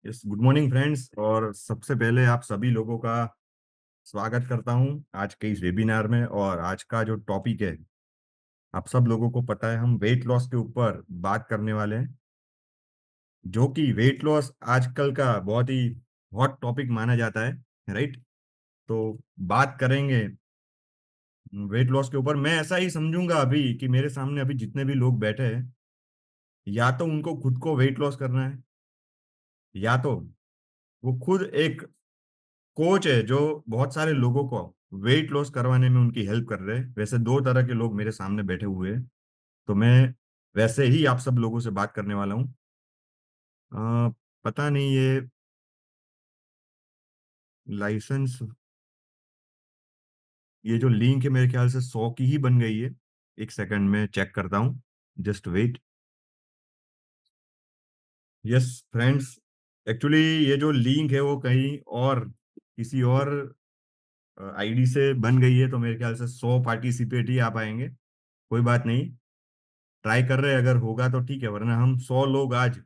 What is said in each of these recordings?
Yes, good morning friends. और सबसे पहले आप सभी लोगों का स्वागत करता हूं आज के इस वेबिनार में। और आज का जो टॉपिक है, आप सब लोगों को पता है, हम वेट लॉस के ऊपर बात करने वाले हैं, जो कि वेट लॉस आजकल का बहुत ही हॉट टॉपिक माना जाता है, राइट। तो बात करेंगे वेट लॉस के ऊपर। मैं ऐसा ही समझूंगा अभी कि मेरे सामने अभी जितने भी लोग बैठे हैं, या तो उनको खुद को वेट लॉस करना है, या तो वो खुद एक कोच है जो बहुत सारे लोगों को वेट लॉस करवाने में उनकी हेल्प कर रहे हैं। वैसे दो तरह के लोग मेरे सामने बैठे हुए हैं। तो मैं वैसे ही आप सब लोगों से बात करने वाला हूँ। पता नहीं ये लाइसेंस, ये जो लिंक है मेरे ख्याल से 100 की ही बन गई है। एक सेकंड में चेक करता हूँ, just wait. Yes friends, actually ये जो लिंक है वो कहीं और किसी और आईडी से बन गई है, तो मेरे ख्याल से 100 पार्टिसिपेट ही आ पाएंगे। कोई बात नहीं, ट्राई कर रहे हैं, अगर होगा तो ठीक है, वरना हम 100 लोग आज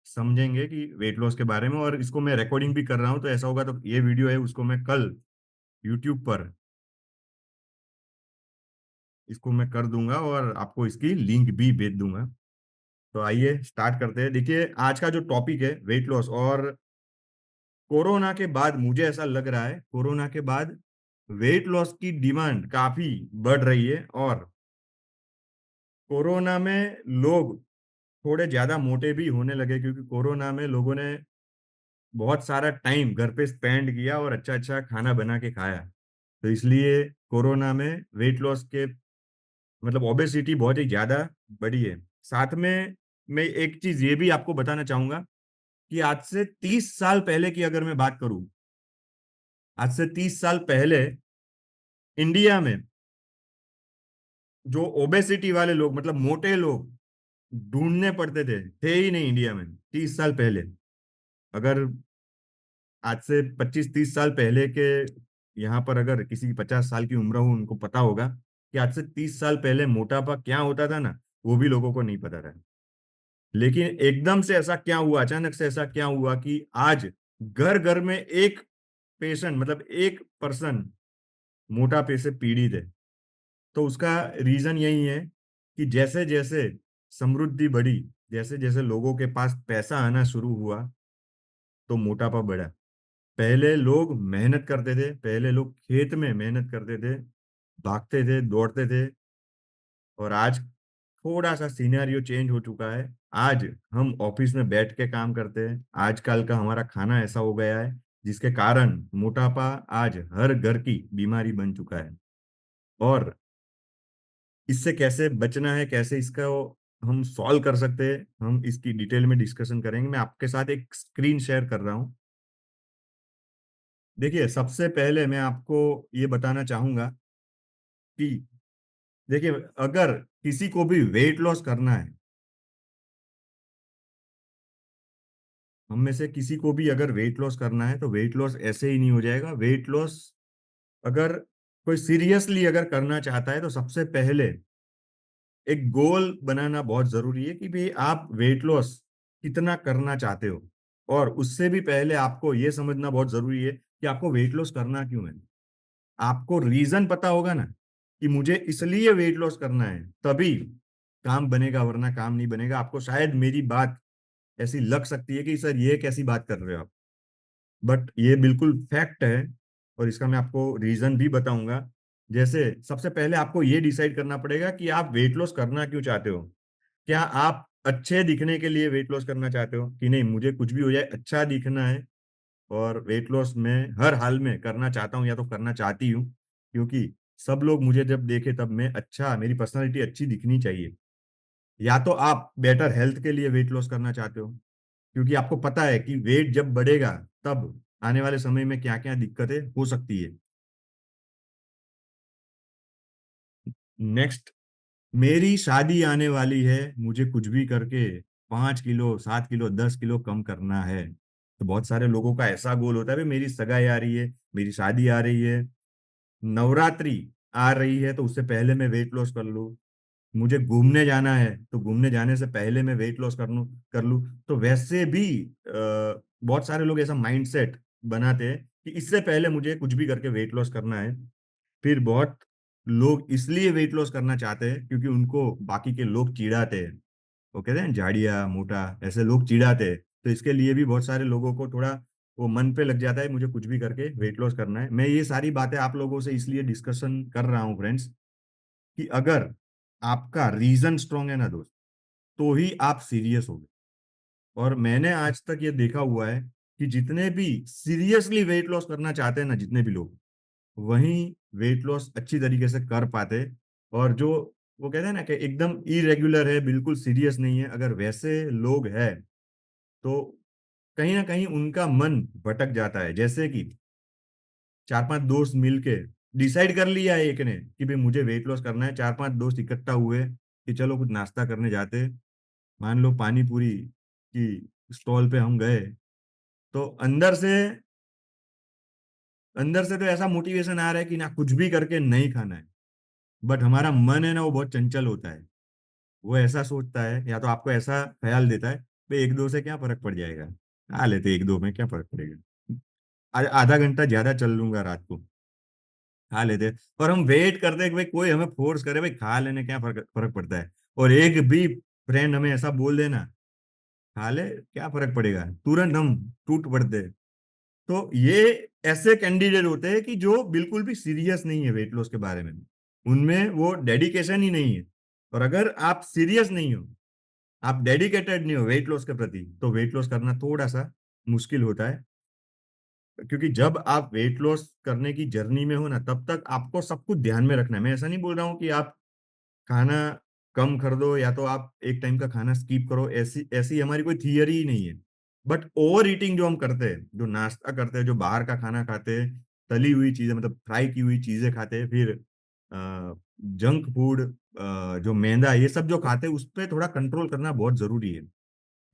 समझेंगे कि वेट लॉस के बारे में। और इसको मैं रिकॉर्डिंग भी कर रहा हूँ, तो ऐसा होगा तो ये वीडियो है उसको मैं कल यूट्यूब पर इसको मैं कर दूंगा और आपको इसकी लिंक भी भेज दूंगा। तो आइए स्टार्ट करते हैं। देखिए, आज का जो टॉपिक है वेट लॉस। और कोरोना के बाद मुझे ऐसा लग रहा है, कोरोना के बाद वेट लॉस की डिमांड काफी बढ़ रही है। और कोरोना में लोग थोड़े ज्यादा मोटे भी होने लगे, क्योंकि कोरोना में लोगों ने बहुत सारा टाइम घर पे स्पेंड किया और अच्छा अच्छा खाना बना के खाया। तो इसलिए कोरोना में वेट लॉस के मतलब ओबेसिटी बहुत ही ज्यादा बढ़ी है। साथ में मैं एक चीज ये भी आपको बताना चाहूंगा कि आज से 30 साल पहले की अगर मैं बात करूं, आज से 30 साल पहले इंडिया में जो ओबेसिटी वाले लोग मतलब मोटे लोग ढूंढने पड़ते थे ही नहीं इंडिया में 30 साल पहले। अगर आज से 25-30 साल पहले के यहाँ पर अगर किसी की 50 साल की उम्र हो, उनको पता होगा कि आज से 30 साल पहले मोटापा क्या होता था ना, वो भी लोगों को नहीं पता था। लेकिन एकदम से ऐसा क्या हुआ, अचानक से ऐसा क्या हुआ कि आज घर घर में एक पेशेंट मतलब एक पर्सन मोटापे से पीड़ित है। तो उसका रीजन यही है कि जैसे जैसे समृद्धि बढ़ी, जैसे जैसे लोगों के पास पैसा आना शुरू हुआ, तो मोटापा बढ़ा। पहले लोग मेहनत करते थे, पहले लोग खेत में मेहनत करते थे, भागते थे, दौड़ते थे। और आज थोड़ा सा सिनेरियो चेंज हो चुका है। आज हम ऑफिस में बैठ के काम करते हैं। आजकल का हमारा खाना ऐसा हो गया है जिसके कारण मोटापा आज हर घर की बीमारी बन चुका है। और इससे कैसे बचना है, कैसे इसका हम सॉल्व कर सकते हैं, हम इसकी डिटेल में डिस्कशन करेंगे। मैं आपके साथ एक स्क्रीन शेयर कर रहा हूं। देखिए, सबसे पहले मैं आपको ये बताना चाहूंगा कि देखिए, अगर किसी को भी वेट लॉस करना है, हम में से किसी को भी अगर वेट लॉस करना है, तो वेट लॉस ऐसे ही नहीं हो जाएगा। वेट लॉस अगर कोई सीरियसली अगर करना चाहता है, तो सबसे पहले एक गोल बनाना बहुत जरूरी है कि भाई आप वेट लॉस कितना करना चाहते हो। और उससे भी पहले आपको यह समझना बहुत जरूरी है कि आपको वेट लॉस करना क्यों है। आपको रीजन पता होगा ना कि मुझे इसलिए वेट लॉस करना है, तभी काम बनेगा, वरना काम नहीं बनेगा। आपको शायद मेरी बात ऐसी लग सकती है कि सर ये कैसी बात कर रहे हो आप, बट ये बिल्कुल फैक्ट है। और इसका मैं आपको रीजन भी बताऊंगा। जैसे सबसे पहले आपको ये डिसाइड करना पड़ेगा कि आप वेट लॉस करना क्यों चाहते हो। क्या आप अच्छे दिखने के लिए वेट लॉस करना चाहते हो कि नहीं, मुझे कुछ भी हो जाए अच्छा दिखना है और वेट लॉस मैं हर हाल में करना चाहता हूँ या तो करना चाहती हूँ, क्योंकि सब लोग मुझे जब देखे तब मैं अच्छा, मेरी पर्सनालिटी अच्छी दिखनी चाहिए। या तो आप बेटर हेल्थ के लिए वेट लॉस करना चाहते हो, क्योंकि आपको पता है कि वेट जब बढ़ेगा तब आने वाले समय में क्या क्या दिक्कतें हो सकती है। नेक्स्ट, मेरी शादी आने वाली है, मुझे कुछ भी करके 5 किलो, 7 किलो, 10 किलो कम करना है। तो बहुत सारे लोगों का ऐसा गोल होता है, भाई मेरी सगाई आ रही है, मेरी शादी आ रही है, नवरात्रि आ रही है, तो उससे पहले मैं वेट लॉस कर लूं। मुझे घूमने जाना है तो घूमने जाने से पहले मैं वेट लॉस कर लूं। तो वैसे भी बहुत सारे लोग ऐसा माइंडसेट बनाते हैं कि इससे पहले मुझे कुछ भी करके वेट लॉस करना है। फिर बहुत लोग इसलिए वेट लॉस करना चाहते हैं क्योंकि उनको बाकी के लोग चिढ़ाते हैं। वो कहते हैं झाड़िया मोटा, ऐसे लोग चिढ़ाते हैं। तो इसके लिए भी बहुत सारे लोगों को थोड़ा वो मन पे लग जाता है, मुझे कुछ भी करके वेट लॉस करना है। मैं ये सारी बातें आप लोगों से इसलिए डिस्कशन कर रहा हूँ फ्रेंड्स, कि अगर आपका रीजन स्ट्रांग है ना दोस्त, तो ही आप सीरियस हो गए। और मैंने आज तक ये देखा हुआ है कि जितने भी सीरियसली वेट लॉस करना चाहते हैं ना, जितने भी लोग, वहीं वेट लॉस अच्छी तरीके से कर पाते। और जो वो कहते हैं ना कि एकदम इरेगुलर है, बिल्कुल सीरियस नहीं है, अगर वैसे लोग हैं तो कहीं ना कहीं उनका मन भटक जाता है। जैसे कि चार पांच दोस्त मिलके डिसाइड कर लिया है एक ने कि भाई मुझे वेट लॉस करना है, चार पांच दोस्त इकट्ठा हुए कि चलो कुछ नाश्ता करने जाते हैं। मान लो पानी पूरी की स्टॉल पे हम गए, तो अंदर से तो ऐसा मोटिवेशन आ रहा है कि ना कुछ भी करके नहीं खाना है। बट हमारा मन है ना, वो बहुत चंचल होता है। वो ऐसा सोचता है, या तो आपको ऐसा ख्याल देता है भाई एक दो से क्या फर्क पड़ जाएगा, खा लेते एक दो में क्या फर्क पड़ेगा, आधा घंटा ज्यादा चल लूंगा रात को, खा लेते। और हम वेट करते हैं कि भाई कोई हमें फोर्स करे, भाई खा लेने क्या फर्क फर्क पड़ता है। और एक भी फ्रेंड हमें ऐसा बोल देना खा ले क्या फर्क पड़ेगा, तुरंत हम टूट पड़ते हैं। तो ये ऐसे कैंडिडेट होते हैं कि जो बिल्कुल भी सीरियस नहीं है वेट लॉस के बारे में, उनमें वो डेडिकेशन ही नहीं है। और अगर आप सीरियस नहीं हो, आप डेडिकेटेड नहीं हो वेट लॉस के प्रति, तो वेट लॉस करना थोड़ा सा मुश्किल होता है। क्योंकि जब आप वेट लॉस करने की जर्नी में हो ना, तब तक आपको सब कुछ ध्यान में रखना है। मैं ऐसा नहीं बोल रहा हूँ कि आप खाना कम कर दो या तो आप एक टाइम का खाना स्किप करो, ऐसी ऐसी हमारी कोई थियरी ही नहीं है। बट ओवर ईटिंग जो हम करते हैं, जो नाश्ता करते हैं, जो बाहर का खाना खाते हैं, तली हुई चीजें मतलब फ्राई की हुई चीजें खाते हैं, फिर जंक फूड, जो मैदा, ये सब जो खाते हैं, उस पर थोड़ा कंट्रोल करना बहुत जरूरी है।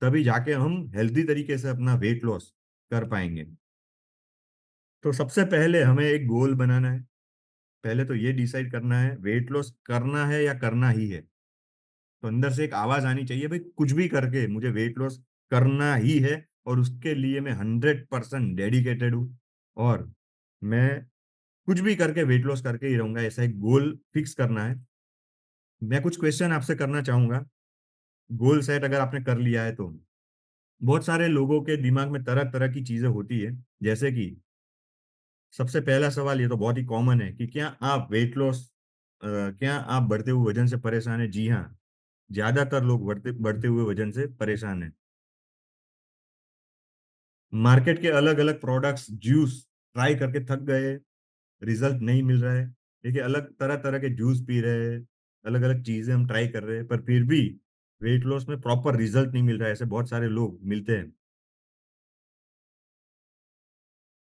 तभी जाके हम हेल्दी तरीके से अपना वेट लॉस कर पाएंगे। तो सबसे पहले हमें एक गोल बनाना है। पहले तो ये डिसाइड करना है वेट लॉस करना है या करना ही है। तो अंदर से एक आवाज आनी चाहिए भाई कुछ भी करके मुझे वेट लॉस करना ही है, और उसके लिए मैं 100% डेडिकेटेड हूँ। और मैं कुछ भी करके वेट लॉस करके ही रहूंगा, ऐसा एक गोल फिक्स करना है। मैं कुछ क्वेश्चन आपसे करना चाहूंगा। गोल सेट अगर आपने कर लिया है तो बहुत सारे लोगों के दिमाग में तरह तरह की चीजें होती है। जैसे कि सबसे पहला सवाल, ये तो बहुत ही कॉमन है कि क्या आप वेट लॉस, क्या आप बढ़ते हुए वजन से परेशान है? जी हाँ, ज्यादातर लोग बढ़ते बढ़ते हुए वजन से परेशान है। मार्केट के अलग अलग प्रोडक्ट्स, जूस ट्राई करके थक गए, रिजल्ट नहीं मिल रहा है। देखिए, अलग तरह तरह के जूस पी रहे हैं, अलग अलग चीजें हम ट्राई कर रहे हैं, पर फिर भी वेट लॉस में प्रॉपर रिजल्ट नहीं मिल रहा है। ऐसे बहुत सारे लोग मिलते हैं।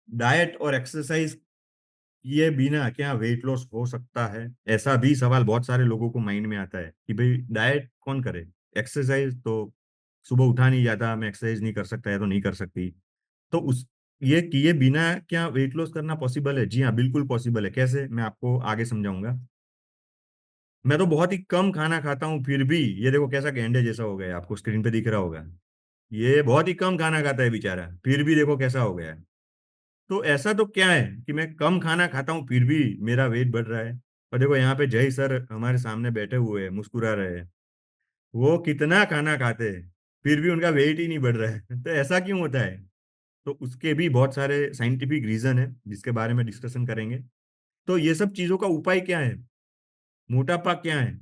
डाइट और एक्सरसाइज किए बिना क्या वेट लॉस हो सकता है? ऐसा भी सवाल बहुत सारे लोगों को माइंड में आता है कि भाई डाइट कौन करे, एक्सरसाइज तो सुबह उठा नहीं जाता, मैं एक्सरसाइज नहीं कर सकता है तो नहीं कर सकती। तो उस ये किए बिना क्या वेट लॉस करना पॉसिबल है? जी हाँ, बिल्कुल पॉसिबल है। कैसे, मैं आपको आगे समझाऊंगा। मैं तो बहुत ही कम खाना खाता हूँ, फिर भी ये देखो कैसा गैंडे जैसा हो गया है, आपको स्क्रीन पे दिख रहा होगा। ये बहुत ही कम खाना खाता है बेचारा, फिर भी देखो कैसा हो गया है। तो ऐसा तो क्या है कि मैं कम खाना खाता हूँ फिर भी मेरा वेट बढ़ रहा है? और देखो यहाँ पे जय सर हमारे सामने बैठे हुए हैं, मुस्कुरा रहे हैं। वो कितना खाना खाते हैं, फिर भी उनका वेट ही नहीं बढ़ रहा है। तो ऐसा क्यों होता है? तो उसके भी बहुत सारे साइंटिफिक रीजन है जिसके बारे में डिस्कशन करेंगे। तो ये सब चीजों का उपाय क्या है, मोटापा क्या है?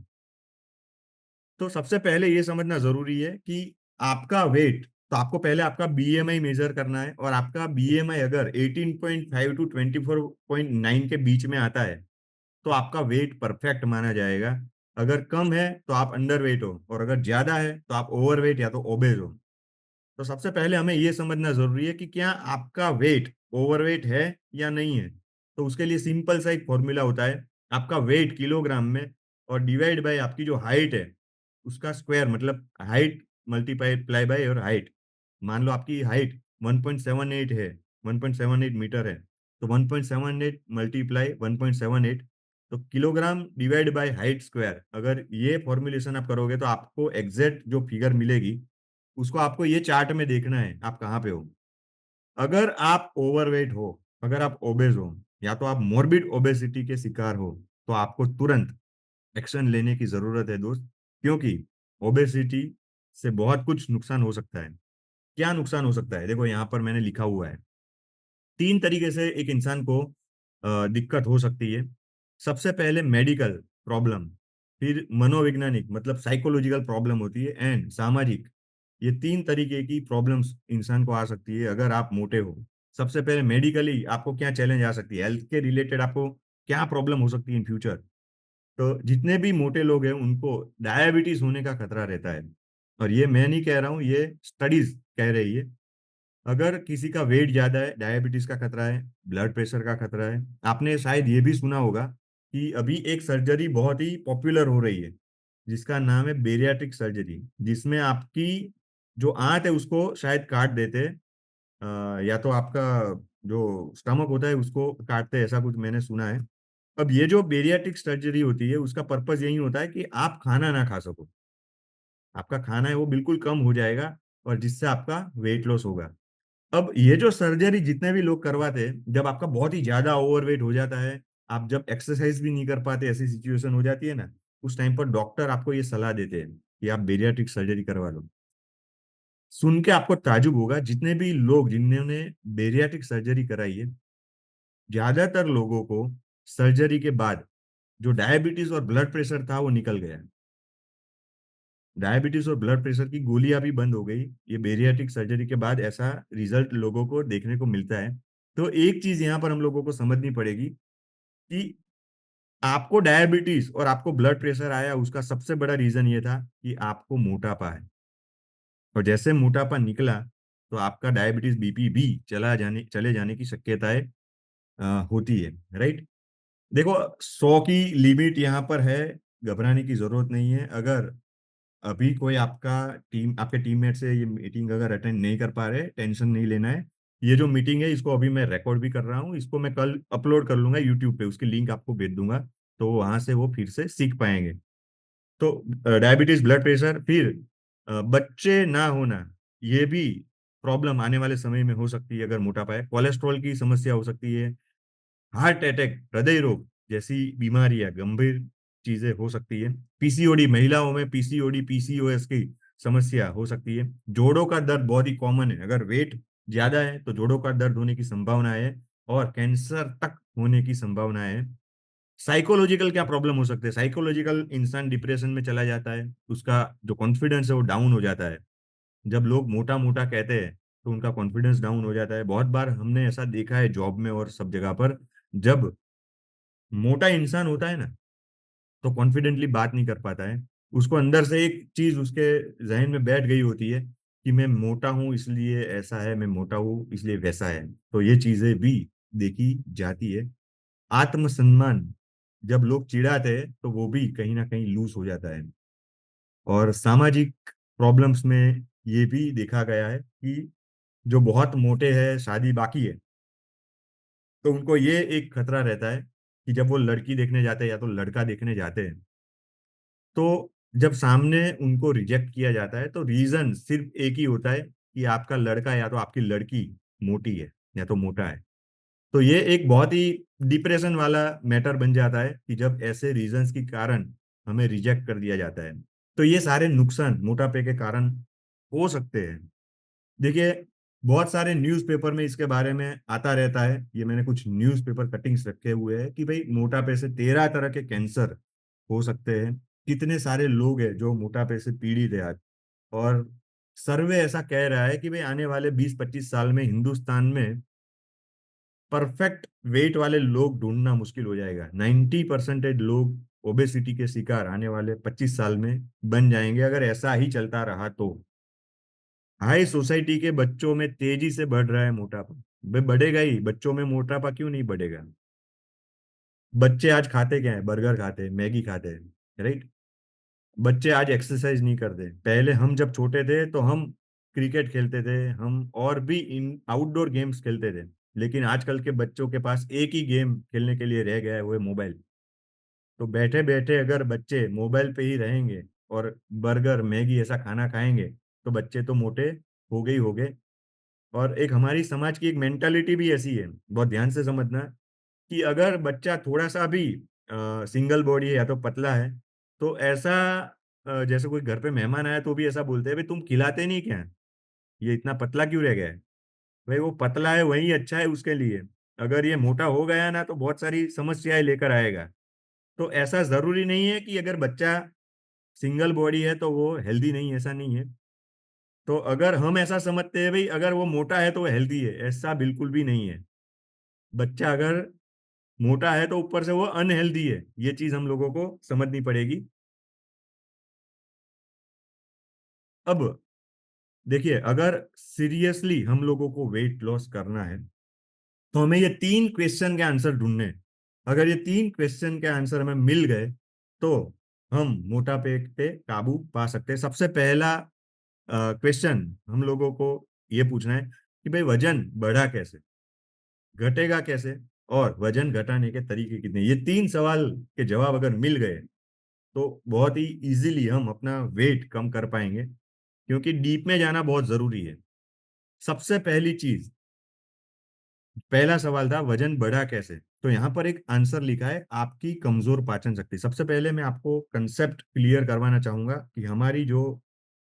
तो सबसे पहले ये समझना जरूरी है कि आपका वेट, तो आपको पहले आपका बीएमआई मेजर करना है। और आपका बीएमआई अगर 18.5 टू 24.9 के बीच में आता है तो आपका वेट परफेक्ट माना जाएगा। अगर कम है तो आप अंडर वेट हो, और अगर ज्यादा है तो आप ओवर वेट या तो ओबेज हो। तो सबसे पहले हमें यह समझना जरूरी है कि क्या आपका वेट ओवरवेट है या नहीं है। तो उसके लिए सिंपल सा एक फॉर्मूला होता है, आपका वेट किलोग्राम में और डिवाइड बाय आपकी जो हाइट है उसका स्क्वायर, मतलब हाइट मल्टीप्लाई बाय और हाइट। मान लो आपकी हाइट 1.78 है, 1.78 मीटर है, तो 1.78 मल्टीप्लाई 1.78, तो kilogram divide by height square, अगर ये फॉर्मुलेशन आप करोगे तो आपको एग्जैक्ट जो फिगर मिलेगी उसको आपको ये चार्ट में देखना है आप कहाँ पे हो। अगर आप ओवरवेट हो, अगर आप ओबेज हो, या तो आप मोर्बिड ओबेसिटी के शिकार हो, तो आपको तुरंत एक्शन लेने की जरूरत है दोस्त। क्योंकि ओबेसिटी से बहुत कुछ नुकसान हो सकता है। क्या नुकसान हो सकता है, देखो यहाँ पर मैंने लिखा हुआ है। तीन तरीके से एक इंसान को दिक्कत हो सकती है। सबसे पहले मेडिकल प्रॉब्लम, फिर मनोवैज्ञानिक मतलब साइकोलॉजिकल प्रॉब्लम होती है, एंड सामाजिक। ये तीन तरीके की प्रॉब्लम्स इंसान को आ सकती है अगर आप मोटे हो। सबसे पहले मेडिकली आपको क्या चैलेंज आ सकती है, हेल्थ के रिलेटेड आपको क्या प्रॉब्लम हो सकती है इन फ्यूचर। तो जितने भी मोटे लोग हैं उनको डायबिटीज होने का खतरा रहता है। और ये मैं नहीं कह रहा हूँ, ये स्टडीज कह रही है। अगर किसी का वेट ज्यादा है, डायबिटीज का खतरा है, ब्लड प्रेशर का खतरा है। आपने शायद ये भी सुना होगा कि अभी एक सर्जरी बहुत ही पॉपुलर हो रही है जिसका नाम है बेरियाट्रिक सर्जरी, जिसमें आपकी जो आंत है उसको शायद काट देते हैं। या तो आपका जो स्टमक होता है उसको काटते हैं, ऐसा कुछ मैंने सुना है। अब ये जो बेरियाट्रिक सर्जरी होती है उसका पर्पस यही होता है कि आप खाना ना खा सको, आपका खाना है वो बिल्कुल कम हो जाएगा, और जिससे आपका वेट लॉस होगा। अब ये जो सर्जरी जितने भी लोग करवाते हैं, जब आपका बहुत ही ज्यादा ओवरवेट हो जाता है, आप जब एक्सरसाइज भी नहीं कर पाते, ऐसी सिचुएशन हो जाती है ना, उस टाइम पर डॉक्टर आपको ये सलाह देते हैं कि आप बेरियाट्रिक सर्जरी करवा लो। सुन के आपको ताजुब होगा, जितने भी लोग जिन्होंने बेरियाट्रिक सर्जरी कराई है, ज्यादातर लोगों को सर्जरी के बाद जो डायबिटीज और ब्लड प्रेशर था वो निकल गया। डायबिटीज और ब्लड प्रेशर की गोलियां भी बंद हो गई। ये बेरियाट्रिक सर्जरी के बाद ऐसा रिजल्ट लोगों को देखने को मिलता है। तो एक चीज यहाँ पर हम लोगों को समझनी पड़ेगी कि आपको डायबिटीज और आपको ब्लड प्रेशर आया उसका सबसे बड़ा रीजन ये था कि आपको मोटापा है। और जैसे मोटापा निकला तो आपका डायबिटीज बीपी भी चले जाने की शक्यताएं होती है, राइट। देखो, 100 की लिमिट यहाँ पर है, घबराने की जरूरत नहीं है। अगर अभी कोई आपके टीममेट से ये मीटिंग अगर अटेंड नहीं कर पा रहे, टेंशन नहीं लेना है। ये जो मीटिंग है इसको अभी मैं रिकॉर्ड भी कर रहा हूँ, इसको मैं कल अपलोड कर लूंगा यूट्यूब पे, उसकी लिंक आपको भेज दूंगा। तो वहां से वो फिर से सीख पाएंगे। तो डायबिटीज, ब्लड प्रेशर, फिर बच्चे ना होना, ये भी प्रॉब्लम आने वाले समय में हो सकती है अगर मोटापा है। कोलेस्ट्रॉल की समस्या हो सकती है, हार्ट अटैक, हृदय रोग जैसी बीमारियां, गंभीर चीजें हो सकती है। पीसीओडी, महिलाओं में पीसीओडी पीसीओएस की समस्या हो सकती है। जोड़ों का दर्द बहुत ही कॉमन है, अगर वेट ज्यादा है तो जोड़ों का दर्द होने की संभावना है, और कैंसर तक होने की संभावना है। साइकोलॉजिकल क्या प्रॉब्लम हो सकते हैं, साइकोलॉजिकल इंसान डिप्रेशन में चला जाता है, उसका जो कॉन्फिडेंस है वो डाउन हो जाता है। जब लोग मोटा मोटा कहते हैं तो उनका कॉन्फिडेंस डाउन हो जाता है। बहुत बार हमने ऐसा देखा है जॉब में और सब जगह पर, जब मोटा इंसान होता है ना तो कॉन्फिडेंटली बात नहीं कर पाता है। उसको अंदर से एक चीज उसके जहन में बैठ गई होती है कि मैं मोटा हूं इसलिए ऐसा है, मैं मोटा हूं इसलिए वैसा है। तो ये चीजें भी देखी जाती है। आत्मसम्मान, जब लोग चिढ़ाते हैं तो वो भी कहीं ना कहीं लूज हो जाता है। और सामाजिक प्रॉब्लम्स में ये भी देखा गया है कि जो बहुत मोटे हैं, शादी बाकी है, तो उनको ये एक खतरा रहता है कि जब वो लड़की देखने जाते हैं या तो लड़का देखने जाते हैं, तो जब सामने उनको रिजेक्ट किया जाता है तो रीजन सिर्फ एक ही होता है कि आपका लड़का या तो आपकी लड़की मोटी है या तो मोटा है। तो ये एक बहुत ही डिप्रेशन वाला मैटर बन जाता है कि जब ऐसे रीजंस के कारण हमें रिजेक्ट कर दिया जाता है। तो ये सारे नुकसान मोटापे के कारण हो सकते हैं। देखिए, बहुत सारे न्यूज़पेपर में इसके बारे में आता रहता है। ये मैंने कुछ न्यूज़पेपर कटिंग्स रखे हुए हैं कि भाई मोटापे से 13 तरह के कैंसर हो सकते हैं। कितने सारे लोग हैं जो मोटापे से पीड़ित है आज। और सर्वे ऐसा कह रहा है कि भाई आने वाले 20-25 साल में हिंदुस्तान में परफेक्ट वेट वाले लोग ढूंढना मुश्किल हो जाएगा। 90% लोग ओबेसिटी के शिकार आने वाले 25 साल में बन जाएंगे अगर ऐसा ही चलता रहा तो। हाई सोसाइटी के बच्चों में तेजी से बढ़ रहा है मोटापा। भाई बढ़ेगा ही, बच्चों में मोटापा क्यों नहीं बढ़ेगा। बच्चे आज खाते क्या है, बर्गर खाते हैं, मैगी खाते हैं, राइट। बच्चे आज एक्सरसाइज नहीं करते। पहले हम जब छोटे थे तो हम क्रिकेट खेलते थे, हम और भी इन आउटडोर गेम्स खेलते थे। लेकिन आजकल के बच्चों के पास एक ही गेम खेलने के लिए रह गया है, वो है मोबाइल। तो बैठे बैठे अगर बच्चे मोबाइल पे ही रहेंगे और बर्गर मैगी ऐसा खाना खाएंगे, तो बच्चे तो मोटे हो गए ही हो गए। और एक हमारी समाज की एक मेंटालिटी भी ऐसी है, बहुत ध्यान से समझना, कि अगर बच्चा थोड़ा सा भी सिंगल बॉडी है या तो पतला है, तो ऐसा जैसे कोई घर पे मेहमान आया तो भी ऐसा बोलते हैं, भाई तुम खिलाते नहीं क्या, ये इतना पतला क्यों रह गया है। भाई वो पतला है वही अच्छा है उसके लिए, अगर ये मोटा हो गया ना तो बहुत सारी समस्याएं लेकर आएगा। तो ऐसा जरूरी नहीं है कि अगर बच्चा सिंगल बॉडी है तो वो हेल्दी नहीं, ऐसा नहीं है। तो अगर हम ऐसा समझते हैं भाई अगर वो मोटा है तो वो हेल्दी है, ऐसा बिल्कुल भी नहीं है। बच्चा अगर मोटा है तो ऊपर से वो अनहेल्दी है, ये चीज हम लोगों को समझनी पड़ेगी। अब देखिए, अगर सीरियसली हम लोगों को वेट लॉस करना है तो हमें ये 3 क्वेश्चन के आंसर ढूंढने हैं। अगर ये 3 क्वेश्चन के आंसर हमें मिल गए तो हम मोटापे पे काबू पा सकते हैं। सबसे पहला क्वेश्चन हम लोगों को ये पूछना है कि भाई वजन बढ़ा कैसे, घटेगा कैसे, और वजन घटाने के तरीके कितने। ये 3 सवाल के जवाब अगर मिल गए तो बहुत ही इजीली हम अपना वेट कम कर पाएंगे, क्योंकि डीप में जाना बहुत जरूरी है। सबसे पहली चीज, पहला सवाल था वजन बढ़ा कैसे, तो यहाँ पर एक आंसर लिखा है आपकी कमजोर पाचन शक्ति। सबसे पहले मैं आपको कंसेप्ट क्लियर करवाना चाहूंगा कि हमारी जो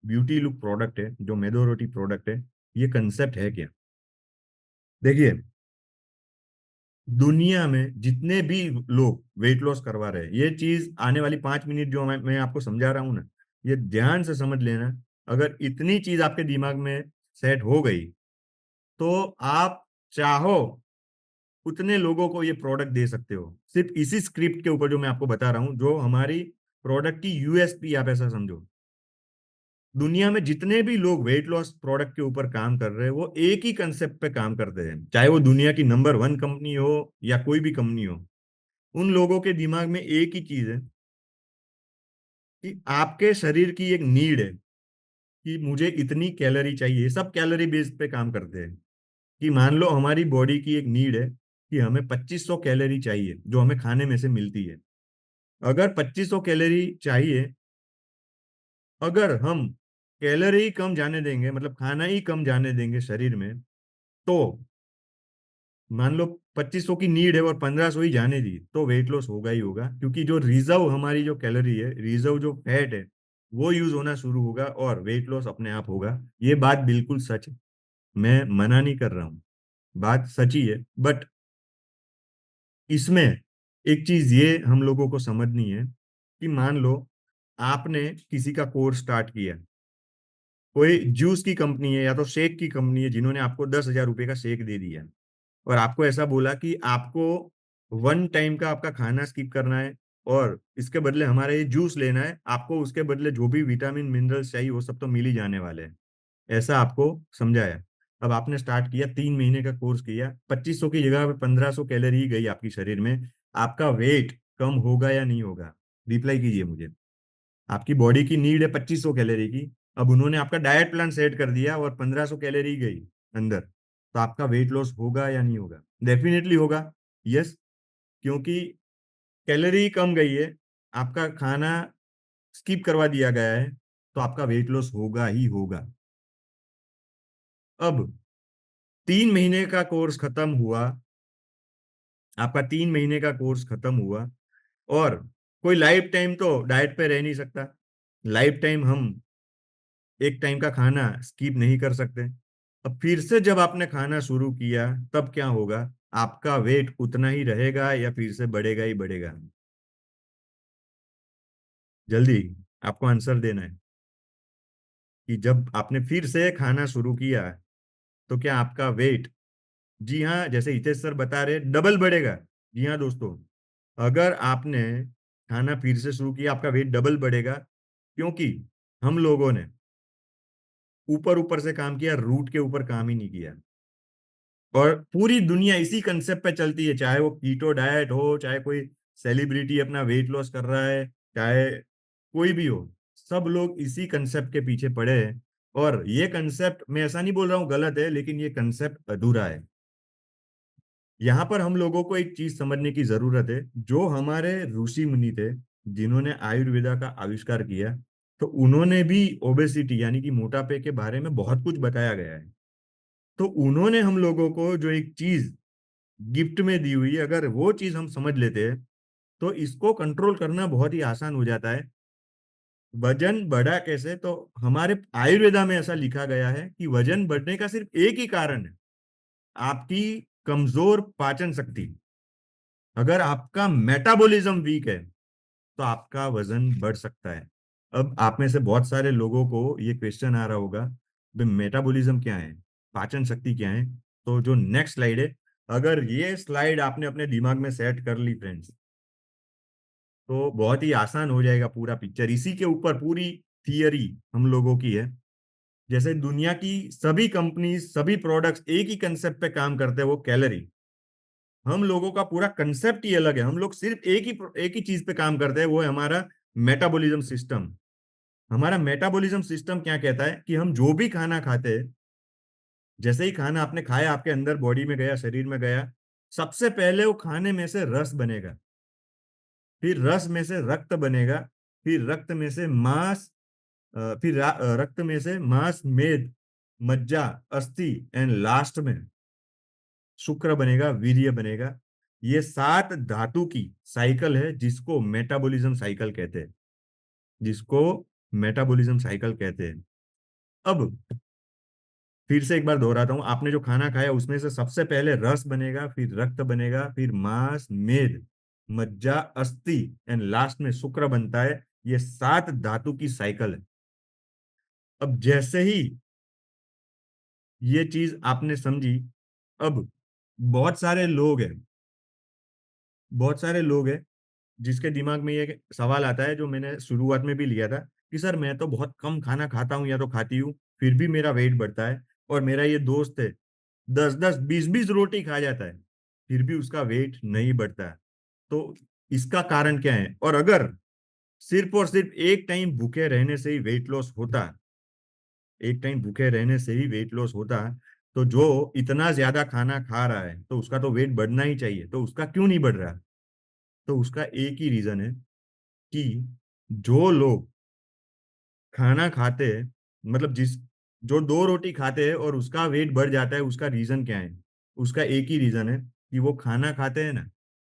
ब्यूटी लुक प्रोडक्ट है, जो मेडोरोटी प्रोडक्ट है, ये कंसेप्ट है क्या। देखिए, दुनिया में जितने भी लोग वेट लॉस करवा रहे हैं, ये चीज आने वाली 5 मिनट जो मैं आपको समझा रहा हूं ना, ये ध्यान से समझ लेना। अगर इतनी चीज आपके दिमाग में सेट हो गई तो आप चाहो उतने लोगों को ये प्रोडक्ट दे सकते हो, सिर्फ इसी स्क्रिप्ट के ऊपर जो मैं आपको बता रहा हूँ, जो हमारी प्रोडक्ट की यूएसपी, आप ऐसा समझो। दुनिया में जितने भी लोग वेट लॉस प्रोडक्ट के ऊपर काम कर रहे हैं वो एक ही कंसेप्ट पे काम करते हैं, चाहे वो दुनिया की नंबर 1 कंपनी हो या कोई भी कंपनी हो। उन लोगों के दिमाग में एक ही चीज है कि आपके शरीर की एक नीड है कि मुझे इतनी कैलोरी चाहिए। सब कैलोरी बेस पे काम करते हैं। कि मान लो हमारी बॉडी की एक नीड है कि हमें 2500 कैलोरी चाहिए जो हमें खाने में से मिलती है। अगर 2500 कैलोरी चाहिए, अगर हम कैलोरी ही कम जाने देंगे, मतलब खाना ही कम जाने देंगे शरीर में, तो मान लो 2500 की नीड है और 1500 ही जाने दी, तो वेट लॉस होगा ही होगा। क्योंकि जो रिजर्व हमारी जो कैलोरी है, रिजर्व जो फैट है, वो यूज होना शुरू होगा और वेट लॉस अपने आप होगा। ये बात बिल्कुल सच है, मैं मना नहीं कर रहा हूँ, बात सच ही है। बट इसमें एक चीज ये हम लोगों को समझनी है कि मान लो आपने किसी का कोर्स स्टार्ट किया, कोई जूस की कंपनी है या तो शेक की कंपनी है जिन्होंने आपको 10,000 रुपये का शेक दे दिया, और आपको ऐसा बोला कि आपको 1 टाइम का आपका खाना स्किप करना है और इसके बदले हमारा ये जूस लेना है, आपको उसके बदले जो भी विटामिन मिनरल्स चाहिए वो सब तो मिल ही जाने वाले हैं, ऐसा आपको समझाया। अब आपने स्टार्ट किया, 3 महीने का कोर्स किया, 2500 की जगह पे 1500 कैलोरी ही गई आपकी शरीर में। आपका वेट कम होगा या नहीं होगा, रिप्लाई कीजिए मुझे। आपकी बॉडी की नीड है 2500 कैलोरी की, अब उन्होंने आपका डाइट प्लान सेट कर दिया और 1500 कैलोरी गई अंदर, तो आपका वेट लॉस होगा या नहीं होगा? डेफिनेटली होगा। यस, क्योंकि कैलोरी कम गई है, आपका खाना स्किप करवा दिया गया है, तो आपका वेट लॉस होगा ही होगा। अब 3 महीने का कोर्स खत्म हुआ, आपका 3 महीने का कोर्स खत्म हुआ, और कोई लाइफ टाइम तो डाइट पे रह नहीं सकता। लाइफ टाइम हम एक टाइम का खाना स्किप नहीं कर सकते। अब फिर से जब आपने खाना शुरू किया तब क्या होगा? आपका वेट उतना ही रहेगा या फिर से बढ़ेगा ही बढ़ेगा? जल्दी आपको आंसर देना है कि जब आपने फिर से खाना शुरू किया तो क्या आपका वेट, जी हाँ, जैसे हितेश सर बता रहे, डबल बढ़ेगा। जी हाँ दोस्तों, अगर आपने खाना फिर से शुरू किया आपका वेट डबल बढ़ेगा, क्योंकि हम लोगों ने ऊपर ऊपर से काम किया, रूट के ऊपर काम ही नहीं किया। और पूरी दुनिया इसी कंसेप्ट पे चलती है, चाहे वो कीटो डाइट हो, चाहे कोई सेलिब्रिटी अपना वेट लॉस कर रहा है, चाहे कोई भी हो, सब लोग इसी कंसेप्ट के पीछे पड़े हैं। और ये कंसेप्ट, मैं ऐसा नहीं बोल रहा हूँ गलत है, लेकिन ये कंसेप्ट अधूरा है। यहाँ पर हम लोगों को एक चीज समझने की जरूरत है। जो हमारे ऋषि मुनि थे, जिन्होंने आयुर्वेदा का आविष्कार किया, तो उन्होंने भी ओबेसिटी यानी कि मोटापे के बारे में बहुत कुछ बताया गया है। तो उन्होंने हम लोगों को जो एक चीज गिफ्ट में दी हुई है, अगर वो चीज हम समझ लेते हैं तो इसको कंट्रोल करना बहुत ही आसान हो जाता है। वजन बढ़ा कैसे? तो हमारे आयुर्वेदा में ऐसा लिखा गया है कि वजन बढ़ने का सिर्फ एक ही कारण है, आपकी कमजोर पाचन शक्ति। अगर आपका मेटाबॉलिज्म वीक है तो आपका वजन बढ़ सकता है। अब आप में से बहुत सारे लोगों को ये क्वेश्चन आ रहा होगा, भाई मेटाबॉलिज्म क्या है, पाचन शक्ति क्या है? तो जो नेक्स्ट स्लाइड है, अगर ये स्लाइड आपने अपने दिमाग में सेट कर ली फ्रेंड्स, तो बहुत ही आसान हो जाएगा पूरा पिक्चर। इसी के ऊपर पूरी थियरी हम लोगों की है। जैसे दुनिया की सभी कंपनी, सभी प्रोडक्ट्स एक ही कंसेप्ट पे काम करते हैं, वो कैलोरी। हम लोगों का पूरा कंसेप्ट ही अलग है। हम लोग सिर्फ एक ही चीज पे काम करते हैं, वो है हमारा मेटाबॉलिज्म सिस्टम। हमारा मेटाबॉलिज्म सिस्टम क्या कहता है कि हम जो भी खाना खाते हैं, जैसे ही खाना आपने खाया, आपके अंदर बॉडी में गया, शरीर में गया, सबसे पहले वो खाने में से रस बनेगा, फिर रस में से रक्त बनेगा, फिर रक्त में से मांस, रक्त में से मांस, मेद, मज्जा, अस्थि, एंड लास्ट में शुक्र बनेगा, वीर्य बनेगा। ये 7 धातु की साइकिल है, जिसको मेटाबॉलिज्म साइकिल कहते हैं, जिसको मेटाबॉलिज्म साइकिल कहते हैं। अब फिर से एक बार दोहराता हूं, आपने जो खाना खाया उसमें से सबसे पहले रस बनेगा, फिर रक्त बनेगा, फिर मांस, मेद, मज्जा, अस्थि, एंड लास्ट में शुक्र बनता है। ये 7 धातु की साइकिल है। अब जैसे ही ये चीज आपने समझी, अब बहुत सारे लोग हैं, बहुत सारे लोग हैं जिसके दिमाग में ये सवाल आता है, जो मैंने शुरुआत में भी लिया था, कि सर मैं तो बहुत कम खाना खाता हूँ या तो खाती हूँ, फिर भी मेरा वेट बढ़ता है। और मेरा ये दोस्त है, 10-10 20-20 रोटी खा जाता है, फिर भी उसका वेट नहीं बढ़ता है। तो इसका कारण क्या है? और अगर सिर्फ और सिर्फ एक टाइम भूखे रहने से ही वेट लॉस होता, एक टाइम भूखे रहने से ही वेट लॉस होता, तो जो इतना ज्यादा खाना खा रहा है तो उसका तो वेट बढ़ना ही चाहिए, तो उसका क्यों नहीं बढ़ रहा? तो उसका एक ही रीजन है कि जो लोग खाना खाते हैं, मतलब जिस जो 2 रोटी खाते हैं और उसका वेट बढ़ जाता है, उसका रीजन क्या है? उसका एक ही रीजन है कि वो खाना खाते हैं ना,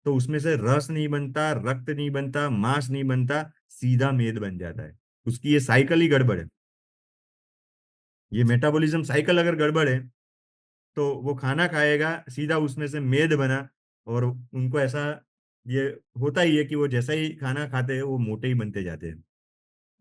तो उसमें से रस नहीं बनता, रक्त नहीं बनता, मांस नहीं बनता, सीधा मेद बन जाता है। उसकी ये साइकिल ही गड़बड़ है। ये मेटाबॉलिज्म साइकिल अगर गड़बड़ है, तो वो खाना खाएगा, सीधा उसमें से मेद बना, और उनको ऐसा ये होता ही है कि वो जैसा ही खाना खाते हैं वो मोटे ही बनते जाते हैं।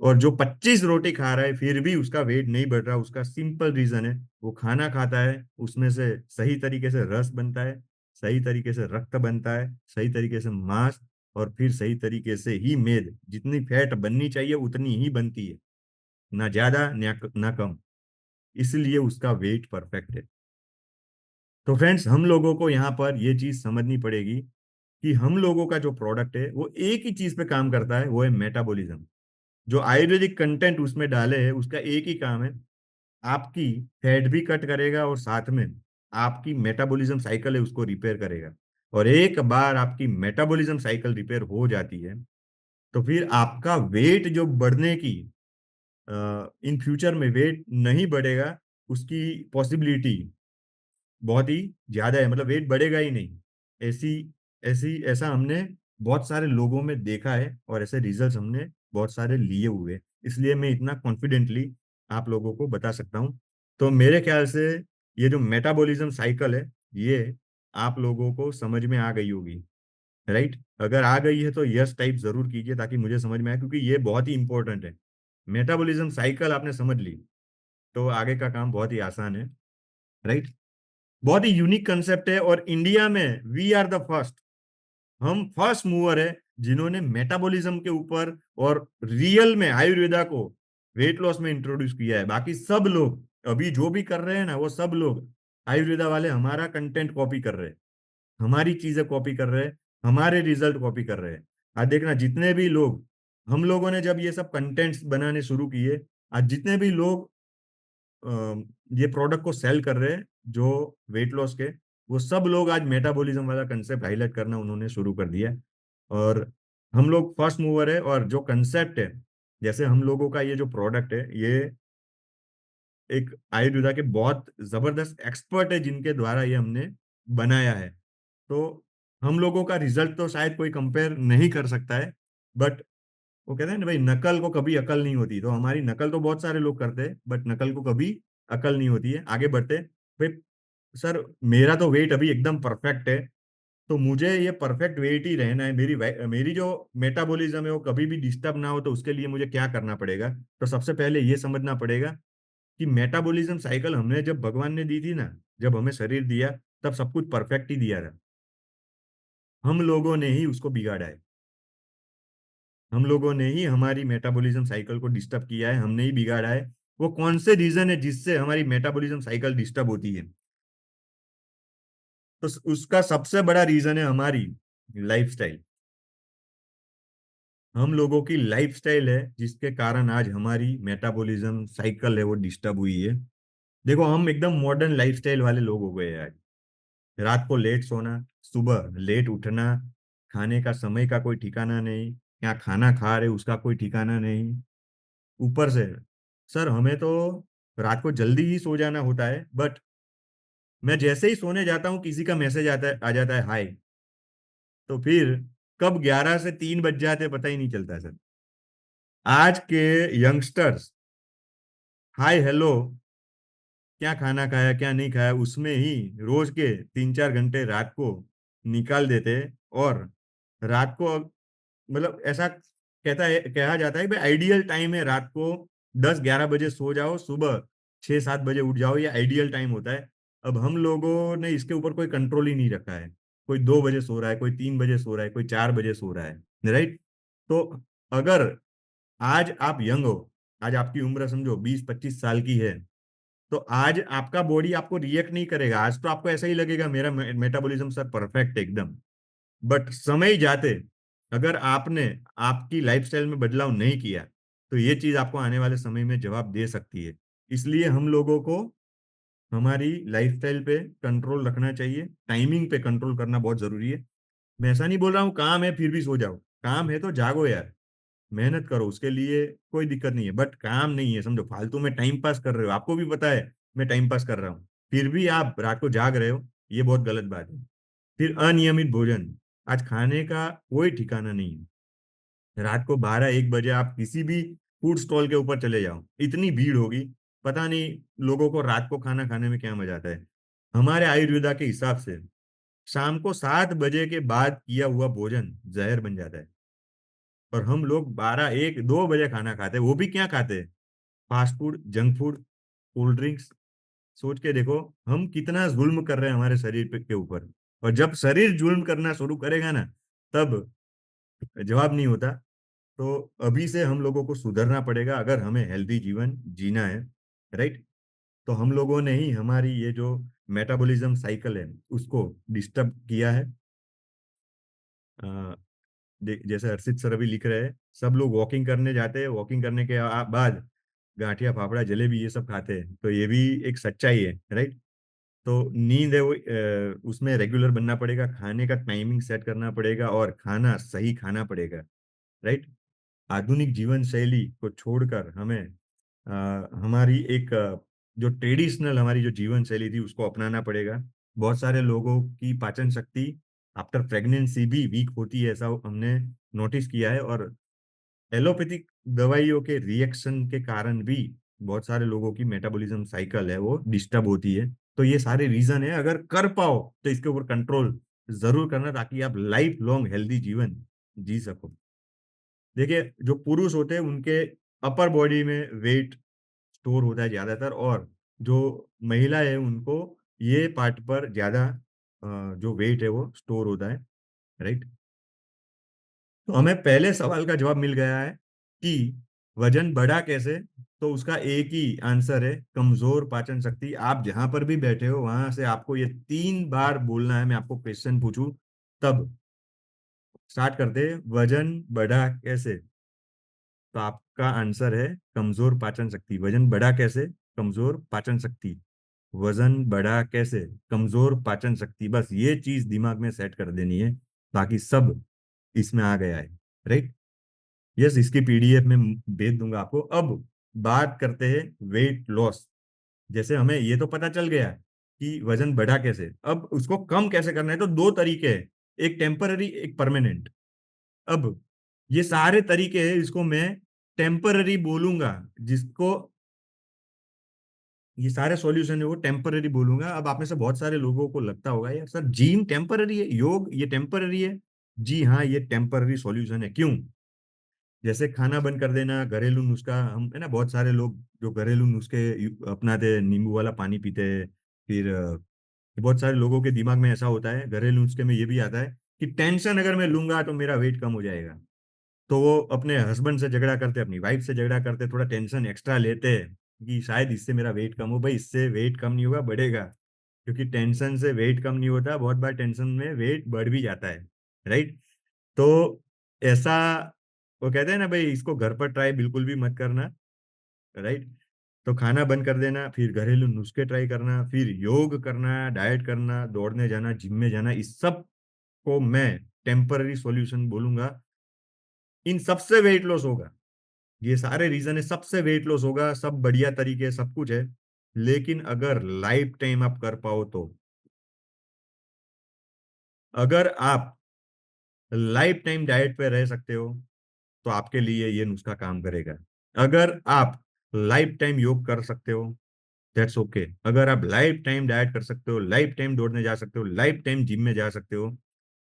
और जो 25 रोटी खा रहा है फिर भी उसका वेट नहीं बढ़ रहा, उसका सिंपल रीजन है, वो खाना खाता है, उसमें से सही तरीके से रस बनता है, सही तरीके से रक्त बनता है, सही तरीके से मांस, और फिर सही तरीके से ही मेद। जितनी फैट बननी चाहिए उतनी ही बनती है, ना ज्यादा ना कम। इसलिए उसका वेट परफेक्ट है। तो फ्रेंड्स, हम लोगों को यहाँ पर ये चीज समझनी पड़ेगी कि हम लोगों का जो प्रोडक्ट है वो एक ही चीज पे काम करता है, वो है मेटाबॉलिज्म। जो आयुर्वेदिक कंटेंट उसमें डाले है, उसका एक ही काम है, आपकी फैट भी कट करेगा और साथ में आपकी मेटाबॉलिज्म साइकिल है उसको रिपेयर करेगा। और एक बार आपकी मेटाबॉलिज्म साइकिल रिपेयर हो जाती है, तो फिर आपका वेट जो बढ़ने की, इन फ्यूचर में वेट नहीं बढ़ेगा, उसकी पॉसिबिलिटी बहुत ही ज्यादा है, मतलब वेट बढ़ेगा ही नहीं। ऐसी ऐसी ऐसा हमने बहुत सारे लोगों में देखा है, और ऐसे रिजल्ट्स हमने बहुत सारे लिए हुए हैं। इसलिए मैं इतना कॉन्फिडेंटली आप लोगों को बता सकता हूँ। तो मेरे ख्याल से ये जो मेटाबॉलिज्म साइकिल है, ये आप लोगों को समझ में आ गई होगी, राइट? अगर आ गई है तो यस टाइप जरूर कीजिए, ताकि मुझे समझ में आए, क्योंकि ये बहुत ही इंपॉर्टेंट है। मेटाबॉलिज्म साइकिल आपने समझ ली तो आगे का काम बहुत ही आसान है, राइट? बहुत ही यूनिक कंसेप्ट है, और इंडिया में वी आर द फर्स्ट, हम फर्स्ट मूवर है जिन्होंने मेटाबॉलिज्म के ऊपर और रियल में आयुर्वेदा को वेट लॉस में इंट्रोड्यूस किया है। बाकी सब लोग अभी जो भी कर रहे हैं ना, वो सब लोग आयुर्वेदा वाले हमारा कंटेंट कॉपी कर रहे हैं, हमारी चीजें कॉपी कर रहे हैं, हमारे रिजल्ट कॉपी कर रहे हैं। आज देखना, जितने भी लोग, हम लोगों ने जब ये सब कंटेंट्स बनाने शुरू किए, आज जितने भी लोग ये प्रोडक्ट को सेल कर रहे हैं, जो वेट लॉस के, वो सब लोग आज मेटाबॉलिज्म वाला कंसेप्ट हाईलाइट करना उन्होंने शुरू कर दिया है। और हम लोग फर्स्ट मूवर है, और जो कंसेप्ट है, जैसे हम लोगों का ये जो प्रोडक्ट है, ये एक आयुर्वेदा के बहुत जबरदस्त एक्सपर्ट है जिनके द्वारा ये हमने बनाया है। तो हम लोगों का रिजल्ट तो शायद कोई कंपेयर नहीं कर सकता है, बट वो कहते हैं ना भाई, नकल को कभी अकल नहीं होती। तो हमारी नकल तो बहुत सारे लोग करते हैं, बट नकल को कभी अकल नहीं होती है। आगे बढ़ते भाई। सर, मेरा तो वेट अभी एकदम परफेक्ट है, तो मुझे ये परफेक्ट वेट ही रहना है। मेरी जो मेटाबॉलिज्म है वो कभी भी डिस्टर्ब ना हो, तो उसके लिए मुझे क्या करना पड़ेगा? तो सबसे पहले ये समझना पड़ेगा कि मेटाबॉलिज्म साइकिल हमने जब भगवान ने दी थी ना, जब हमें शरीर दिया, तब सब कुछ परफेक्ट ही दिया था। हम लोगों ने ही उसको बिगाड़ा है। हम लोगों ने ही हमारी मेटाबॉलिज्म साइकिल को डिस्टर्ब किया है, हमने ही बिगाड़ा है। वो कौन से रीजन है जिससे हमारी मेटाबॉलिज्म साइकिल डिस्टर्ब होती है? तो उसका सबसे बड़ा रीजन है हमारी लाइफस्टाइल। हम लोगों की लाइफस्टाइल है जिसके कारण आज हमारी मेटाबॉलिज्म साइकिल है वो डिस्टर्ब हुई है। देखो, हम एकदम मॉडर्न लाइफस्टाइल वाले लोग हो गए हैं आज। रात को लेट सोना, सुबह लेट उठना, खाने का समय का कोई ठिकाना नहीं, क्या खाना खा रहे उसका कोई ठिकाना नहीं। ऊपर से सर, हमें तो रात को जल्दी ही सो जाना होता है, बट मैं जैसे ही सोने जाता हूँ किसी का मैसेज आता है, आ जाता है हाय। तो फिर कब 11 से 3 बज जाते पता ही नहीं चलता सर। आज के यंगस्टर्स हाय हेलो, क्या खाना खाया क्या नहीं खाया, उसमें ही रोज के 3-4 घंटे रात को निकाल देते। और रात को, मतलब ऐसा कहा जाता है कि भाई आइडियल टाइम है रात को 10-11 बजे सो जाओ, सुबह 6-7 बजे उठ जाओ, ये आइडियल टाइम होता है। अब हम लोगों ने इसके ऊपर कोई कंट्रोल ही नहीं रखा है। कोई 2 बजे सो रहा है, कोई 3 बजे सो रहा है, कोई 4 बजे सो रहा है, राइट? तो अगर आज आप यंग हो, आज आपकी उम्र समझो 20-25 साल की है, तो आज आपका बॉडी आपको रिएक्ट नहीं करेगा। आज तो आपको ऐसा ही लगेगा मेरा मेटाबॉलिज्म सर परफेक्ट है एकदम। बट समय जाते, अगर आपने आपकी लाइफस्टाइल में बदलाव नहीं किया, तो ये चीज आपको आने वाले समय में जवाब दे सकती है। इसलिए हम लोगों को हमारी लाइफस्टाइल पे कंट्रोल रखना चाहिए, टाइमिंग पे कंट्रोल करना बहुत जरूरी है। मैं ऐसा नहीं बोल रहा हूँ काम है फिर भी सो जाओ, काम है तो जागो यार, मेहनत करो, उसके लिए कोई दिक्कत नहीं है। बट काम नहीं है समझो, फालतू में टाइम पास कर रहे हो, आपको भी पता है मैं टाइम पास कर रहा हूँ, फिर भी आप रात को जाग रहे हो, ये बहुत गलत बात है। फिर अनियमित भोजन, आज खाने का कोई ठिकाना नहीं है। रात को 12-1 बजे आप किसी भी फूड स्टॉल के ऊपर चले जाओ, इतनी भीड़ होगी, पता नहीं लोगों को रात को खाना खाने में क्या मजा आता है। हमारे आयुर्वेदा के हिसाब से शाम को 7 बजे के बाद किया हुआ भोजन जहर बन जाता है। और हम लोग 12-1-2 बजे खाना खाते हैं, वो भी क्या खाते हैं? Fast food, junk food, cold drinks. सोच के देखो हम कितना जुल्म कर रहे हैं हमारे शरीर पे के ऊपर। और जब शरीर जुल्म करना शुरू करेगा ना, तब जवाब नहीं होता। तो अभी से हम लोगों को सुधरना पड़ेगा अगर हमें हेल्दी जीवन जीना है, राइट? तो हम लोगों ने ही हमारी ये जो मेटाबॉलिज्म साइकिल है उसको डिस्टर्ब किया है। जैसे हर्षित सर अभी लिख रहे हैं, सब लोग वॉकिंग करने जाते हैं, वॉकिंग करने के बाद गांठिया फाफड़ा जलेबी ये सब खाते हैं, तो ये भी एक सच्चाई है, राइट? तो नींद है वो, उसमें रेगुलर बनना पड़ेगा, खाने का टाइमिंग सेट करना पड़ेगा, और खाना सही खाना पड़ेगा, राइट? आधुनिक जीवन शैली को छोड़कर हमें हमारी एक जो ट्रेडिशनल हमारी जो जीवन शैली थी उसको अपनाना पड़ेगा। बहुत सारे लोगों की पाचन शक्ति आफ्टर प्रेगनेंसी भी वीक होती है, ऐसा हमने नोटिस किया है। और एलोपैथिक दवाइयों के रिएक्शन के कारण भी बहुत सारे लोगों की मेटाबॉलिज्म साइकिल है वो डिस्टर्ब होती है। तो ये सारे रीजन है, अगर कर पाओ तो इसके ऊपर कंट्रोल जरूर करना, ताकि आप लाइफ लॉन्ग हेल्दी जीवन जी सको। देखिए, जो पुरुष होते हैं उनके अपर बॉडी में वेट स्टोर होता है ज्यादातर, और जो महिला है उनको ये पार्ट पर ज्यादा जो वेट है वो स्टोर होता है, राइट? तो हमें पहले सवाल का जवाब मिल गया है कि वजन बढ़ा कैसे। तो उसका एक ही आंसर है, कमजोर पाचन शक्ति। आप जहां पर भी बैठे हो वहां से आपको ये 3 बार बोलना है, मैं आपको क्वेश्चन पूछूं तब। स्टार्ट करते हैं, वजन बढ़ा कैसे? तो आपका आंसर है कमजोर पाचन शक्ति। वजन बढ़ा कैसे? कमजोर पाचन शक्ति। वजन बढ़ा कैसे, कमजोर पाचन शक्ति, बस ये चीज दिमाग में सेट कर देनी है, बाकी सब इसमें आ गया है। राइट। यस, इसकी पीडीएफ में भेज दूंगा आपको। अब बात करते हैं वेट लॉस। जैसे हमें ये तो पता चल गया कि वजन बढ़ा कैसे, अब उसको कम कैसे करना है, तो दो तरीके हैं, एक टेम्पररी एक परमानेंट। अब ये सारे तरीके हैं, इसको मैं टेम्पररी बोलूंगा, जिसको ये सारे सॉल्यूशन है वो टेम्पररी बोलूंगा। अब आप में से बहुत सारे लोगों को लगता होगा यार सर जिम टेम्पररी है, योग ये टेम्पररी है। जी हाँ, ये टेम्पररी सॉल्यूशन है। क्यों? जैसे खाना बंद कर देना, घरेलू नुस्खा, हम है ना, बहुत सारे लोग जो घरेलू नुस्खे अपनाते हैं, नींबू वाला पानी पीते हैं। फिर बहुत सारे लोगों के दिमाग में ऐसा होता है, घरेलू नुस्खे में ये भी आता है कि टेंशन अगर मैं लूंगा तो मेरा वेट कम हो जाएगा। तो वो अपने हस्बैंड से झगड़ा करते, अपनी वाइफ से झगड़ा करते, थोड़ा टेंशन एक्स्ट्रा लेते हैं कि शायद इससे मेरा वेट कम हो। भाई इससे वेट कम नहीं होगा, बढ़ेगा। क्योंकि टेंशन से वेट कम नहीं होता, बहुत बार टेंशन में वेट बढ़ भी जाता है। राइट। तो ऐसा, वो कहते हैं ना भाई, इसको घर पर ट्राई बिल्कुल भी मत करना। राइट। तो खाना बंद कर देना, फिर घरेलू नुस्खे ट्राई करना, फिर योग करना, डाइट करना, दौड़ने जाना, जिम में जाना, इस सब को मैं टेम्पररी सॉल्यूशन बोलूंगा। इन सबसे वेट लॉस होगा। ये सारे रीजन है, सबसे वेट लॉस होगा, सब बढ़िया तरीके, सब कुछ है। लेकिन अगर लाइफ टाइम आप कर पाओ तो, अगर आप लाइफ टाइम डाइट पे रह सकते हो तो आपके लिए ये नुस्खा काम करेगा। अगर आप लाइफ टाइम योग कर सकते हो, दैट्स ओके। अगर आप लाइफ टाइम डाइट कर सकते हो, लाइफ टाइम दौड़ने जा सकते हो, लाइफ टाइम जिम में जा सकते हो,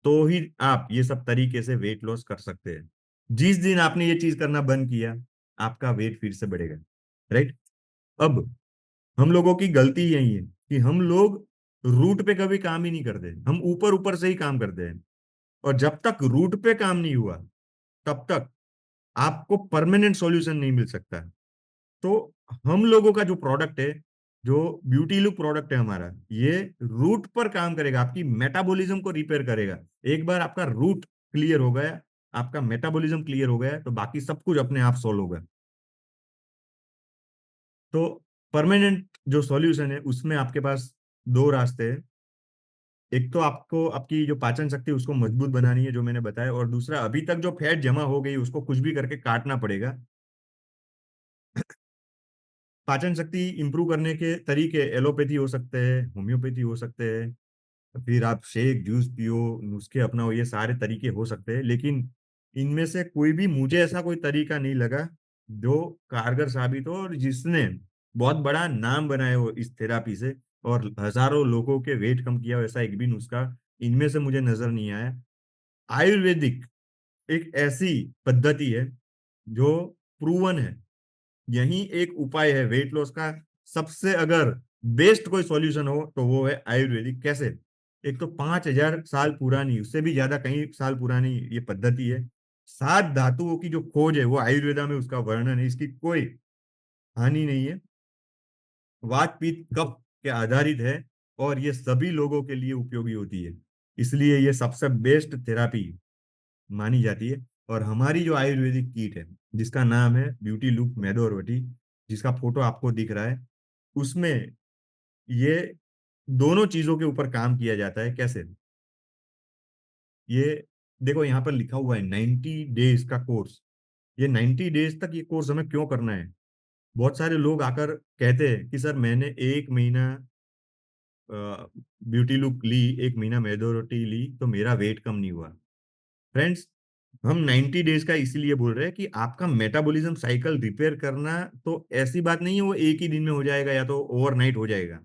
तो ही आप ये सब तरीके से वेट लॉस कर सकते हैं। जिस दिन आपने ये चीज करना बंद किया, आपका वेट फिर से बढ़ेगा। राइट। अब हम लोगों की गलती यही है कि हम लोग रूट पे कभी काम ही नहीं करते, हम ऊपर ऊपर से ही काम करते हैं। और जब तक रूट पे काम नहीं हुआ, तब तक आपको परमानेंट सॉल्यूशन नहीं मिल सकता। तो हम लोगों का जो प्रोडक्ट है, जो ब्यूटी लुक प्रोडक्ट है हमारा, ये रूट पर काम करेगा, आपकी मेटाबॉलिज्म को रिपेयर करेगा। एक बार आपका रूट क्लियर हो गया, आपका मेटाबॉलिज्म क्लियर हो गया, तो बाकी सब कुछ अपने आप सॉल्व होगा। तो परमानेंट जो सॉल्यूशन है उसमें आपके पास दो रास्ते हैं। एक तो आपको आपकी जो पाचन शक्ति है उसको मजबूत बनानी है, जो मैंने बताया, और दूसरा अभी तक जो फैट जमा हो गई उसको कुछ भी करके काटना पड़ेगा। पाचन शक्ति इंप्रूव करने के तरीके एलोपैथी हो सकते हैं, होम्योपैथी हो सकते हैं, फिर आप शेक जूस पियो, नुस्खे अपनाओ, ये सारे तरीके हो सकते हैं। लेकिन इनमें से कोई भी मुझे ऐसा कोई तरीका नहीं लगा जो कारगर साबित हो और जिसने बहुत बड़ा नाम बनाया हो इस थेरापी से, और हजारों लोगों के वेट कम किया हो, ऐसा एक भी नुस्खा इनमें से मुझे नजर नहीं आया। आयुर्वेदिक एक ऐसी पद्धति है जो प्रूवन है, यही एक उपाय है वेट लॉस का। सबसे अगर बेस्ट कोई सॉल्यूशन हो तो वो है आयुर्वेदिक। कैसे? एक तो 5,000 साल पुरानी, उससे भी ज्यादा कई साल पुरानी ये पद्धति है। 7 धातुओं की जो खोज है वो आयुर्वेदा में उसका वर्णन है, इसकी कोई हानि नहीं है। वात पित्त कफ के आधारित है, और ये सभी लोगों के लिए उपयोगी होती है। इसलिए ये सबसे बेस्ट थेरापी मानी जाती है। और हमारी जो आयुर्वेदिक किट है, जिसका नाम है ब्यूटी लुक मैदोरवटी, जिसका फोटो आपको दिख रहा है, उसमें ये दोनों चीजों के ऊपर काम किया जाता है। कैसे? ये देखो, यहाँ पर लिखा हुआ है 90 डेज का कोर्स। ये 90 डेज तक ये कोर्स हमें क्यों करना है? बहुत सारे लोग आकर कहते हैं कि सर मैंने 1 महीना ब्यूटी लुक ली, 1 महीना मैदोरवटी ली, तो मेरा वेट कम नहीं हुआ। फ्रेंड्स, हम 90 डेज का इसीलिए बोल रहे हैं कि आपका मेटाबॉलिज्म साइकिल रिपेयर करना तो ऐसी बात नहीं है वो एक ही दिन में हो जाएगा या तो ओवरनाइट हो जाएगा।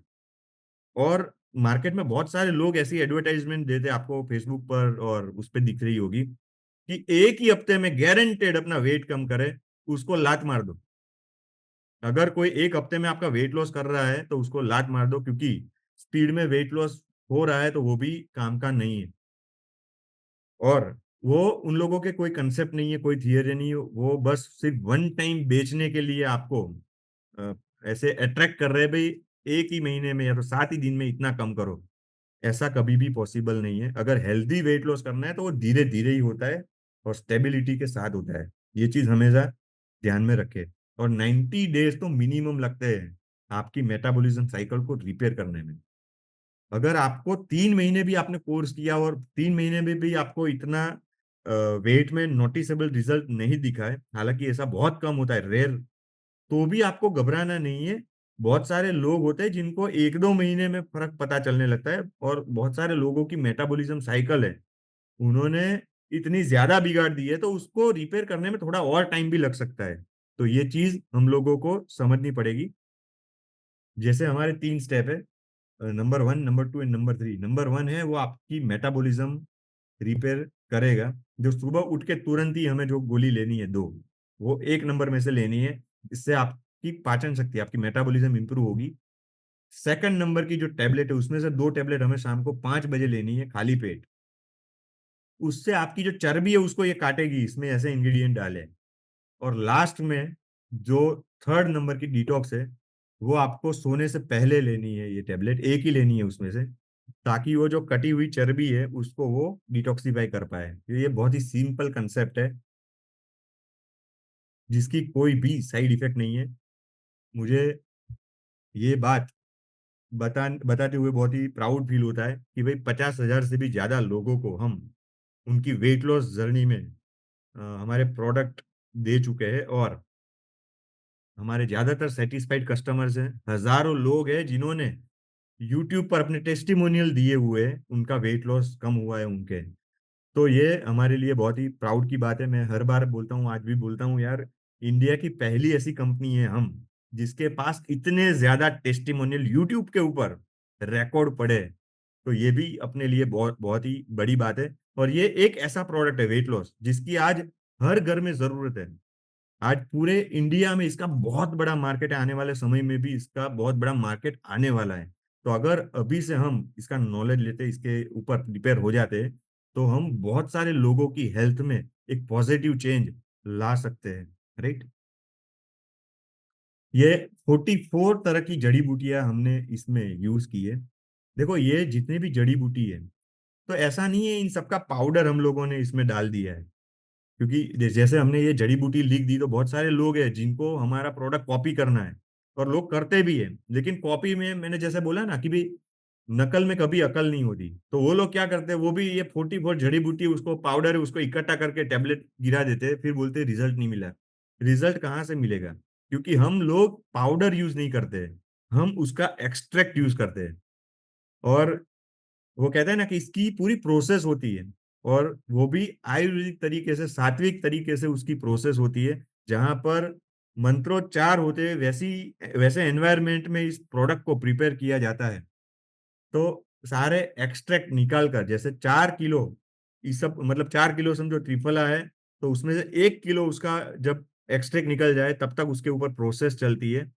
और मार्केट में बहुत सारे लोग ऐसी एडवर्टाइजमेंट देते हैं, आपको फेसबुक पर और उस पर दिख रही होगी, कि एक ही हफ्ते में गारंटेड अपना वेट कम करे, उसको लात मार दो। अगर कोई एक हफ्ते में आपका वेट लॉस कर रहा है तो उसको लात मार दो, क्योंकि स्पीड में वेट लॉस हो रहा है तो वो भी काम का नहीं है। और वो उन लोगों के कोई कंसेप्ट नहीं है, कोई थियरी नहीं है, वो बस सिर्फ वन टाइम बेचने के लिए आपको अ, ऐसे अट्रैक्ट कर रहे हैं, भाई एक ही महीने में या तो 7 ही दिन में इतना कम करो। ऐसा कभी भी पॉसिबल नहीं है। अगर हेल्दी वेट लॉस करना है तो वो धीरे धीरे ही होता है और स्टेबिलिटी के साथ होता है। ये चीज हमेशा ध्यान में रखे। और 90 डेज तो मिनिमम लगते हैं। आपकी मेटाबॉलिज्म साइकिल को रिपेयर करने में। अगर आपको 3 महीने भी आपने कोर्स किया और 3 महीने में भी आपको इतना वेट में नोटिसेबल रिजल्ट नहीं दिखा है, हालांकि ऐसा बहुत कम होता है, रेयर, तो भी आपको घबराना नहीं है। बहुत सारे लोग होते हैं जिनको 1-2 महीने में फर्क पता चलने लगता है, और बहुत सारे लोगों की मेटाबॉलिज्म साइकिल है, उन्होंने इतनी ज्यादा बिगाड़ दी है, तो उसको रिपेयर करने में थोड़ा और टाइम भी लग सकता है। तो ये चीज हम लोगों को समझनी पड़ेगी। जैसे हमारे 3 स्टेप है, number 1, number 2 and number 3। Number 1 है वो आपकी मेटाबॉलिज्म रिपेयर करेगा, जो सुबह उठ के तुरंत ही हमें जो गोली लेनी है, दो, वो 1 नंबर में से लेनी है। इससे आपकी पाचन शक्ति, आपकी मेटाबॉलिज्म इंप्रूव होगी। सेकंड नंबर की जो टैबलेट है, उसमें से 2 टैबलेट हमें शाम को 5 बजे लेनी है, खाली पेट। उससे आपकी जो चर्बी है उसको ये काटेगी, इसमें ऐसे इंग्रेडिएंट डाले। और लास्ट में जो थर्ड नंबर की डिटॉक्स है, वो आपको सोने से पहले लेनी है, ये टैबलेट एक ही लेनी है उसमें से, ताकि वो जो कटी हुई चर्बी है उसको वो डिटॉक्सिफाई कर पाए। तो ये बहुत ही सिंपल कंसेप्ट है, जिसकी कोई भी साइड इफेक्ट नहीं है। मुझे ये बात बताते हुए बहुत ही प्राउड फील होता है कि भाई 50,000 से भी ज्यादा लोगों को हम उनकी वेट लॉस जर्नी में हमारे प्रोडक्ट दे चुके हैं, और हमारे ज्यादातर सेटिस्फाइड कस्टमर्स हैं। हजारों लोग हैं जिन्होंने यूट्यूब पर अपने टेस्टिमोनियल दिए हुए हैं, उनका वेट लॉस कम हुआ है उनके। तो ये हमारे लिए बहुत ही प्राउड की बात है। मैं हर बार बोलता हूँ, आज भी बोलता हूँ यार, इंडिया की पहली ऐसी कंपनी है हम, जिसके पास इतने ज्यादा टेस्टिमोनियल यूट्यूब के ऊपर रिकॉर्ड पड़े। तो ये भी अपने लिए बहुत बहुत ही बड़ी बात है। और ये एक ऐसा प्रोडक्ट है वेट लॉस, जिसकी आज हर घर में जरूरत है। आज पूरे इंडिया में इसका बहुत बड़ा मार्केट है, आने वाले समय में भी इसका बहुत बड़ा मार्केट आने वाला है। तो अगर अभी से हम इसका नॉलेज लेते, इसके ऊपर प्रिपेयर हो जाते, तो हम बहुत सारे लोगों की हेल्थ में एक पॉजिटिव चेंज ला सकते हैं। राइट। ये 44 तरह की जड़ी बूटियां हमने इसमें यूज की है। देखो, ये जितने भी जड़ी बूटी है, तो ऐसा नहीं है इन सबका पाउडर हम लोगों ने इसमें डाल दिया है। क्योंकि जैसे हमने ये जड़ी बूटी लिख दी, तो बहुत सारे लोग हैं जिनको हमारा प्रोडक्ट कॉपी करना है, और लोग करते भी है। लेकिन कॉपी में मैंने जैसे बोला ना कि भी नकल में कभी अकल नहीं होती, तो वो लोग क्या करते हैं, वो भी ये 44 जड़ी बूटी, उसको पाउडर है, उसको इकट्ठा करके टैबलेट गिरा देते हैं, फिर बोलते हैं रिजल्ट नहीं मिला। रिजल्ट कहाँ से मिलेगा? क्योंकि हम लोग पाउडर यूज नहीं करते हैं, हम उसका एक्सट्रैक्ट यूज करते हैं। और वो कहते हैं ना कि इसकी पूरी प्रोसेस होती है, और वो भी आयुर्वेदिक तरीके से, सात्विक तरीके से उसकी प्रोसेस होती है, जहां पर मंत्रोच्चार होते हैं, वैसी वैसे एनवायरनमेंट में इस प्रोडक्ट को प्रिपेयर किया जाता है। तो सारे एक्सट्रैक्ट निकाल कर, जैसे 4 किलो, इस सब मतलब 4 किलो समझो त्रिफला है, तो उसमें से 1 किलो उसका जब एक्सट्रैक्ट निकल जाए, तब तक उसके ऊपर प्रोसेस चलती है,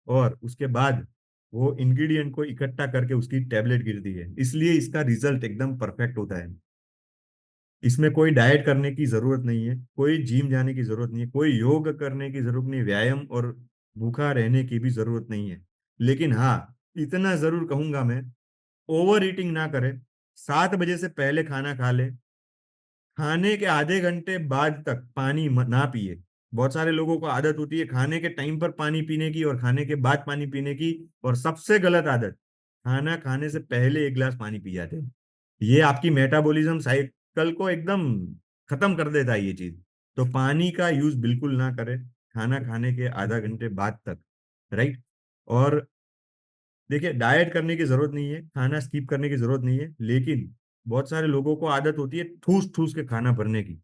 और उसके बाद वो इंग्रेडिएंट को इकट्ठा करके उसकी टैबलेट गिरती है। इसलिए इसका रिजल्ट एकदम परफेक्ट होता है। इसमें कोई डाइट करने की जरूरत नहीं है, कोई जिम जाने की जरूरत नहीं है, कोई योग करने की जरूरत नहीं, व्यायाम और भूखा रहने की भी जरूरत नहीं है। लेकिन हाँ, इतना जरूर कहूंगा मैं, ओवर ईटिंग ना करें। 7 बजे से पहले खाना खा ले। खाने के आधे घंटे बाद तक पानी ना पिए। बहुत सारे लोगों को आदत होती है खाने के टाइम पर पानी पीने की और खाने के बाद पानी पीने की, और सबसे गलत आदत, खाना खाने से पहले 1 गिलास पानी पी जाते हैं। ये आपकी मेटाबॉलिज्म साइकिल को एकदम खत्म कर देता है ये चीज। तो पानी का यूज बिल्कुल ना करें खाना खाने के आधा घंटे बाद तक। राइट। और देखिए, डाइट करने की जरूरत नहीं है, खाना स्किप करने की जरूरत नहीं है, लेकिन बहुत सारे लोगों को आदत होती है ठूस ठूस के खाना भरने की।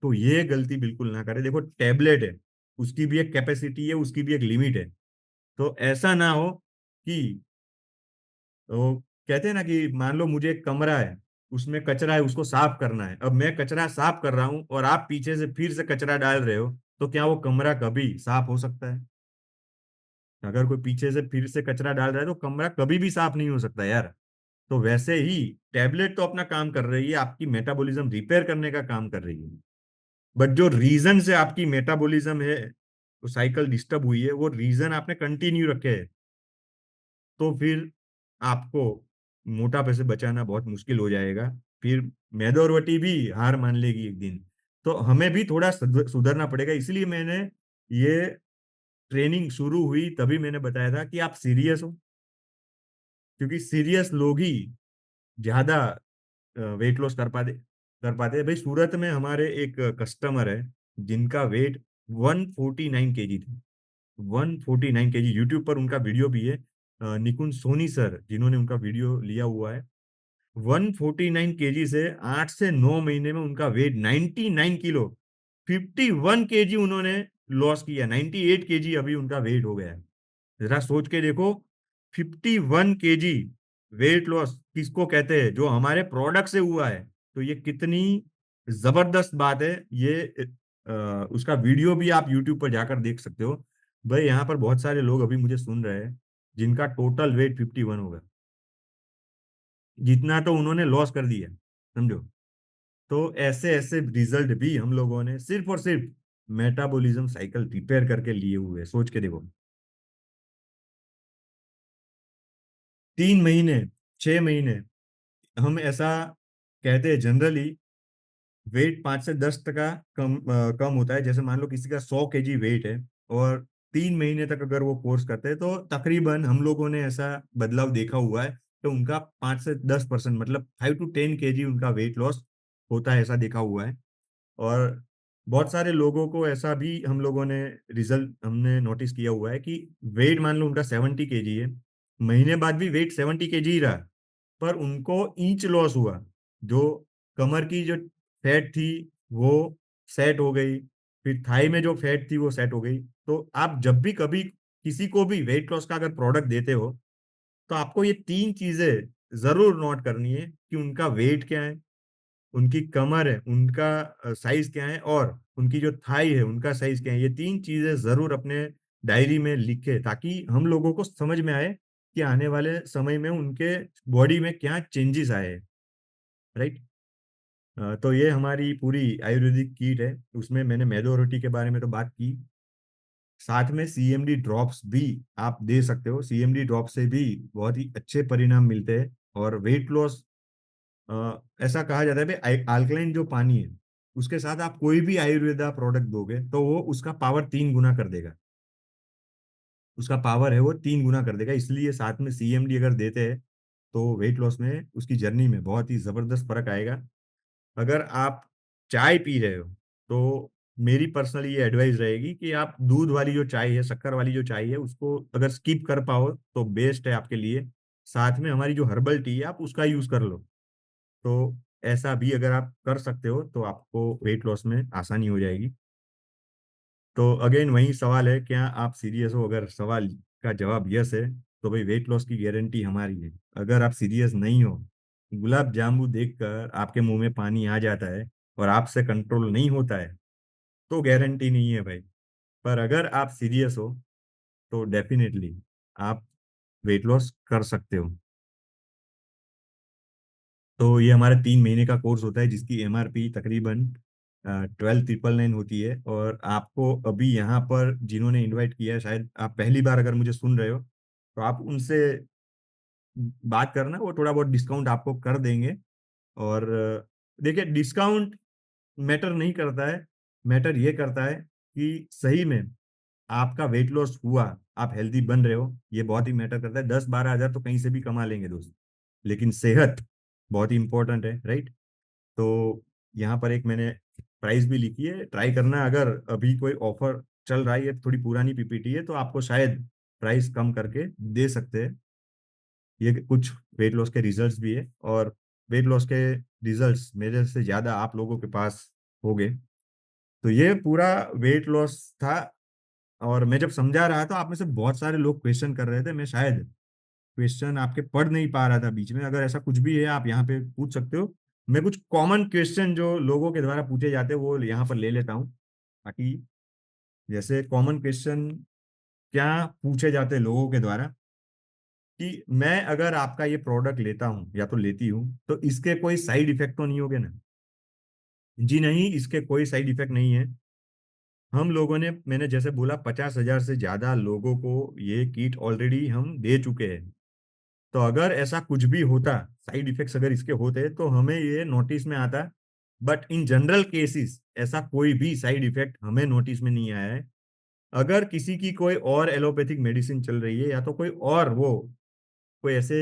तो ये गलती बिल्कुल ना करें। देखो, टैबलेट है, उसकी भी एक कैपेसिटी है, उसकी भी एक लिमिट है। तो ऐसा ना हो कि, तो कहते हैं ना कि मान लो मुझे एक कमरा है, उसमें कचरा है, उसको साफ करना है। अब मैं कचरा साफ कर रहा हूँ और आप पीछे से फिर से कचरा डाल रहे हो, तो क्या वो कमरा कभी साफ हो सकता है? अगर कोई पीछे से फिर से कचरा डाल रहा है, तो कमरा कभी भी साफ नहीं हो सकता यार। तो वैसे ही टैबलेट तो अपना काम कर रही है, आपकी मेटाबॉलिज्म रिपेयर करने का काम कर रही है। बट जो रीजन से आपकी मेटाबॉलिज्म है, वो साइकिल डिस्टर्ब हुई है, वो रीजन आपने कंटिन्यू रखे है, तो फिर आपको मोटापे से बचाना बहुत मुश्किल हो जाएगा। फिर मेदोरवटी भी हार मान लेगी एक दिन। तो हमें भी थोड़ा सुधरना पड़ेगा। इसलिए मैंने ये ट्रेनिंग शुरू हुई तभी मैंने बताया था कि आप सीरियस हो, क्योंकि सीरियस लोग ही ज्यादा वेट लॉस कर पाते हैं भाई। सूरत में हमारे एक कस्टमर है जिनका वेट 149 केजी थे। 149 केजी, यूट्यूब पर उनका वीडियो भी है। निकुंज सोनी सर जिन्होंने उनका वीडियो लिया हुआ है। 149 केजी से 8 से 9 महीने में उनका वेट 99 किलो, 51 केजी उन्होंने लॉस किया। 98 केजी अभी उनका वेट हो गया है। जरा सोच के देखो, 51 केजी वेट लॉस किसको कहते हैं, जो हमारे प्रोडक्ट से हुआ है। तो ये कितनी जबरदस्त बात है ये। उसका वीडियो भी आप यूट्यूब पर जाकर देख सकते हो। भाई यहाँ पर बहुत सारे लोग अभी मुझे सुन रहे हैं जिनका टोटल वेट 51 होगा, जितना तो उन्होंने लॉस कर दिया, समझो। तो ऐसे ऐसे रिजल्ट भी हम लोगों ने सिर्फ और सिर्फ मेटाबॉलिज्म साइकिल रिपेयर करके लिए हुए हैं। सोच के देखो, 3 महीने, 6 महीने, हम ऐसा कहते हैं जनरली वेट 5 से 10% कम होता है। जैसे मान लो किसी का 100 केजी वेट है और 3 महीने तक अगर वो कोर्स करते हैं तो तकरीबन हम लोगों ने ऐसा बदलाव देखा हुआ है। तो उनका 5 से 10% मतलब 5 to 10 केजी उनका वेट लॉस होता है, ऐसा देखा हुआ है। और बहुत सारे लोगों को ऐसा भी हम लोगों ने रिजल्ट हमने नोटिस किया हुआ है कि वेट मान लो उनका 70 केजी है, महीने बाद भी वेट 70 केजी ही रहा, पर उनको इंच लॉस हुआ। जो कमर की जो फैट थी वो सेट हो गई, फिर थाई में जो फैट थी वो सेट हो गई। तो आप जब भी कभी किसी को भी वेट लॉस का अगर प्रोडक्ट देते हो तो आपको ये 3 चीजें जरूर नोट करनी है कि उनका वेट क्या है, उनकी कमर है उनका साइज क्या है, और उनकी जो थाई है उनका साइज क्या है। ये 3 चीजें जरूर अपने डायरी में लिखे ताकि हम लोगों को समझ में आए कि आने वाले समय में उनके बॉडी में क्या चेंजेस आए हैं, राइट। तो ये हमारी पूरी आयुर्वेदिक किट है। उसमें मैंने मैदो रोटी के बारे में तो बात की, साथ में सीएमडी ड्रॉप्स भी आप दे सकते हो। सीएमडी ड्रॉप से भी बहुत ही अच्छे परिणाम मिलते हैं। और वेट लॉस, ऐसा कहा जाता है भाई अल्कलाइन जो पानी है उसके साथ आप कोई भी आयुर्वेदा प्रोडक्ट दोगे तो वो उसका पावर 3 गुना कर देगा। उसका पावर है वो 3 गुना कर देगा। इसलिए साथ में सीएमडी अगर देते हैं तो वेट लॉस में उसकी जर्नी में बहुत ही जबरदस्त फर्क आएगा। अगर आप चाय पी रहे हो तो मेरी पर्सनली ये एडवाइस रहेगी कि आप दूध वाली जो चाय है, शक्कर वाली जो चाय है, उसको अगर स्किप कर पाओ तो बेस्ट है आपके लिए। साथ में हमारी जो हर्बल टी है आप उसका यूज कर लो। तो ऐसा भी अगर आप कर सकते हो तो आपको वेट लॉस में आसानी हो जाएगी। तो अगेन वही सवाल है, क्या आप सीरियस हो? अगर सवाल का जवाब यस है तो भाई वेट लॉस की गारंटी हमारी है। अगर आप सीरियस नहीं हो, गुलाब जामुन देखकर आपके मुंह में पानी आ जाता है और आपसे कंट्रोल नहीं होता है, तो गारंटी नहीं है भाई। पर अगर आप सीरियस हो तो डेफिनेटली आप वेट लॉस कर सकते हो। तो ये हमारा 3 महीने का कोर्स होता है जिसकी एमआरपी तकरीबन 12,999 होती है। और आपको अभी यहाँ पर जिन्होंने इनवाइट किया है, शायद आप पहली बार अगर मुझे सुन रहे हो तो आप उनसे बात करना, वो थोड़ा बहुत डिस्काउंट आपको कर देंगे। और देखिए, डिस्काउंट मैटर नहीं करता है। मैटर ये करता है कि सही में आपका वेट लॉस हुआ, आप हेल्दी बन रहे हो, ये बहुत ही मैटर करता है। 10-12 हज़ार तो कहीं से भी कमा लेंगे दोस्त, लेकिन सेहत बहुत ही इंपॉर्टेंट है, राइट। तो यहाँ पर एक मैंने प्राइस भी लिखी है, ट्राई करना। अगर अभी कोई ऑफर चल रहा है, ये थोड़ी पुरानी पीपीटी है तो आपको शायद प्राइस कम करके दे सकते हैं। ये कुछ वेट लॉस के रिजल्ट्स भी है, और वेट लॉस के रिजल्ट्स मेरे से ज्यादा आप लोगों के पास हो गए। तो ये पूरा वेट लॉस था। और मैं जब समझा रहा था, आप में से बहुत सारे लोग क्वेश्चन कर रहे थे, मैं शायद क्वेश्चन आपके पढ़ नहीं पा रहा था बीच में। अगर ऐसा कुछ भी है आप यहाँ पे पूछ सकते हो। मैं कुछ कॉमन क्वेश्चन जो लोगों के द्वारा पूछे जाते हैं वो यहाँ पर ले लेता हूँ, ताकि जैसे कॉमन क्वेश्चन क्या पूछे जाते हैं लोगों के द्वारा, कि मैं अगर आपका ये प्रोडक्ट लेता हूँ या तो लेती हूँ तो इसके कोई साइड इफेक्ट तो नहीं होगे ना? जी नहीं, इसके कोई साइड इफेक्ट नहीं है। हम लोगों ने, मैंने जैसे बोला, 50,000 से ज्यादा लोगों को ये किट ऑलरेडी हम दे चुके हैं। तो अगर ऐसा कुछ भी होता, साइड इफेक्ट्स अगर इसके होते तो हमें ये नोटिस में आता। बट इन जनरल केसेस ऐसा कोई भी साइड इफेक्ट हमें नोटिस में नहीं आया है। अगर किसी की कोई और एलोपैथिक मेडिसिन चल रही है या तो कोई और वो कोई ऐसे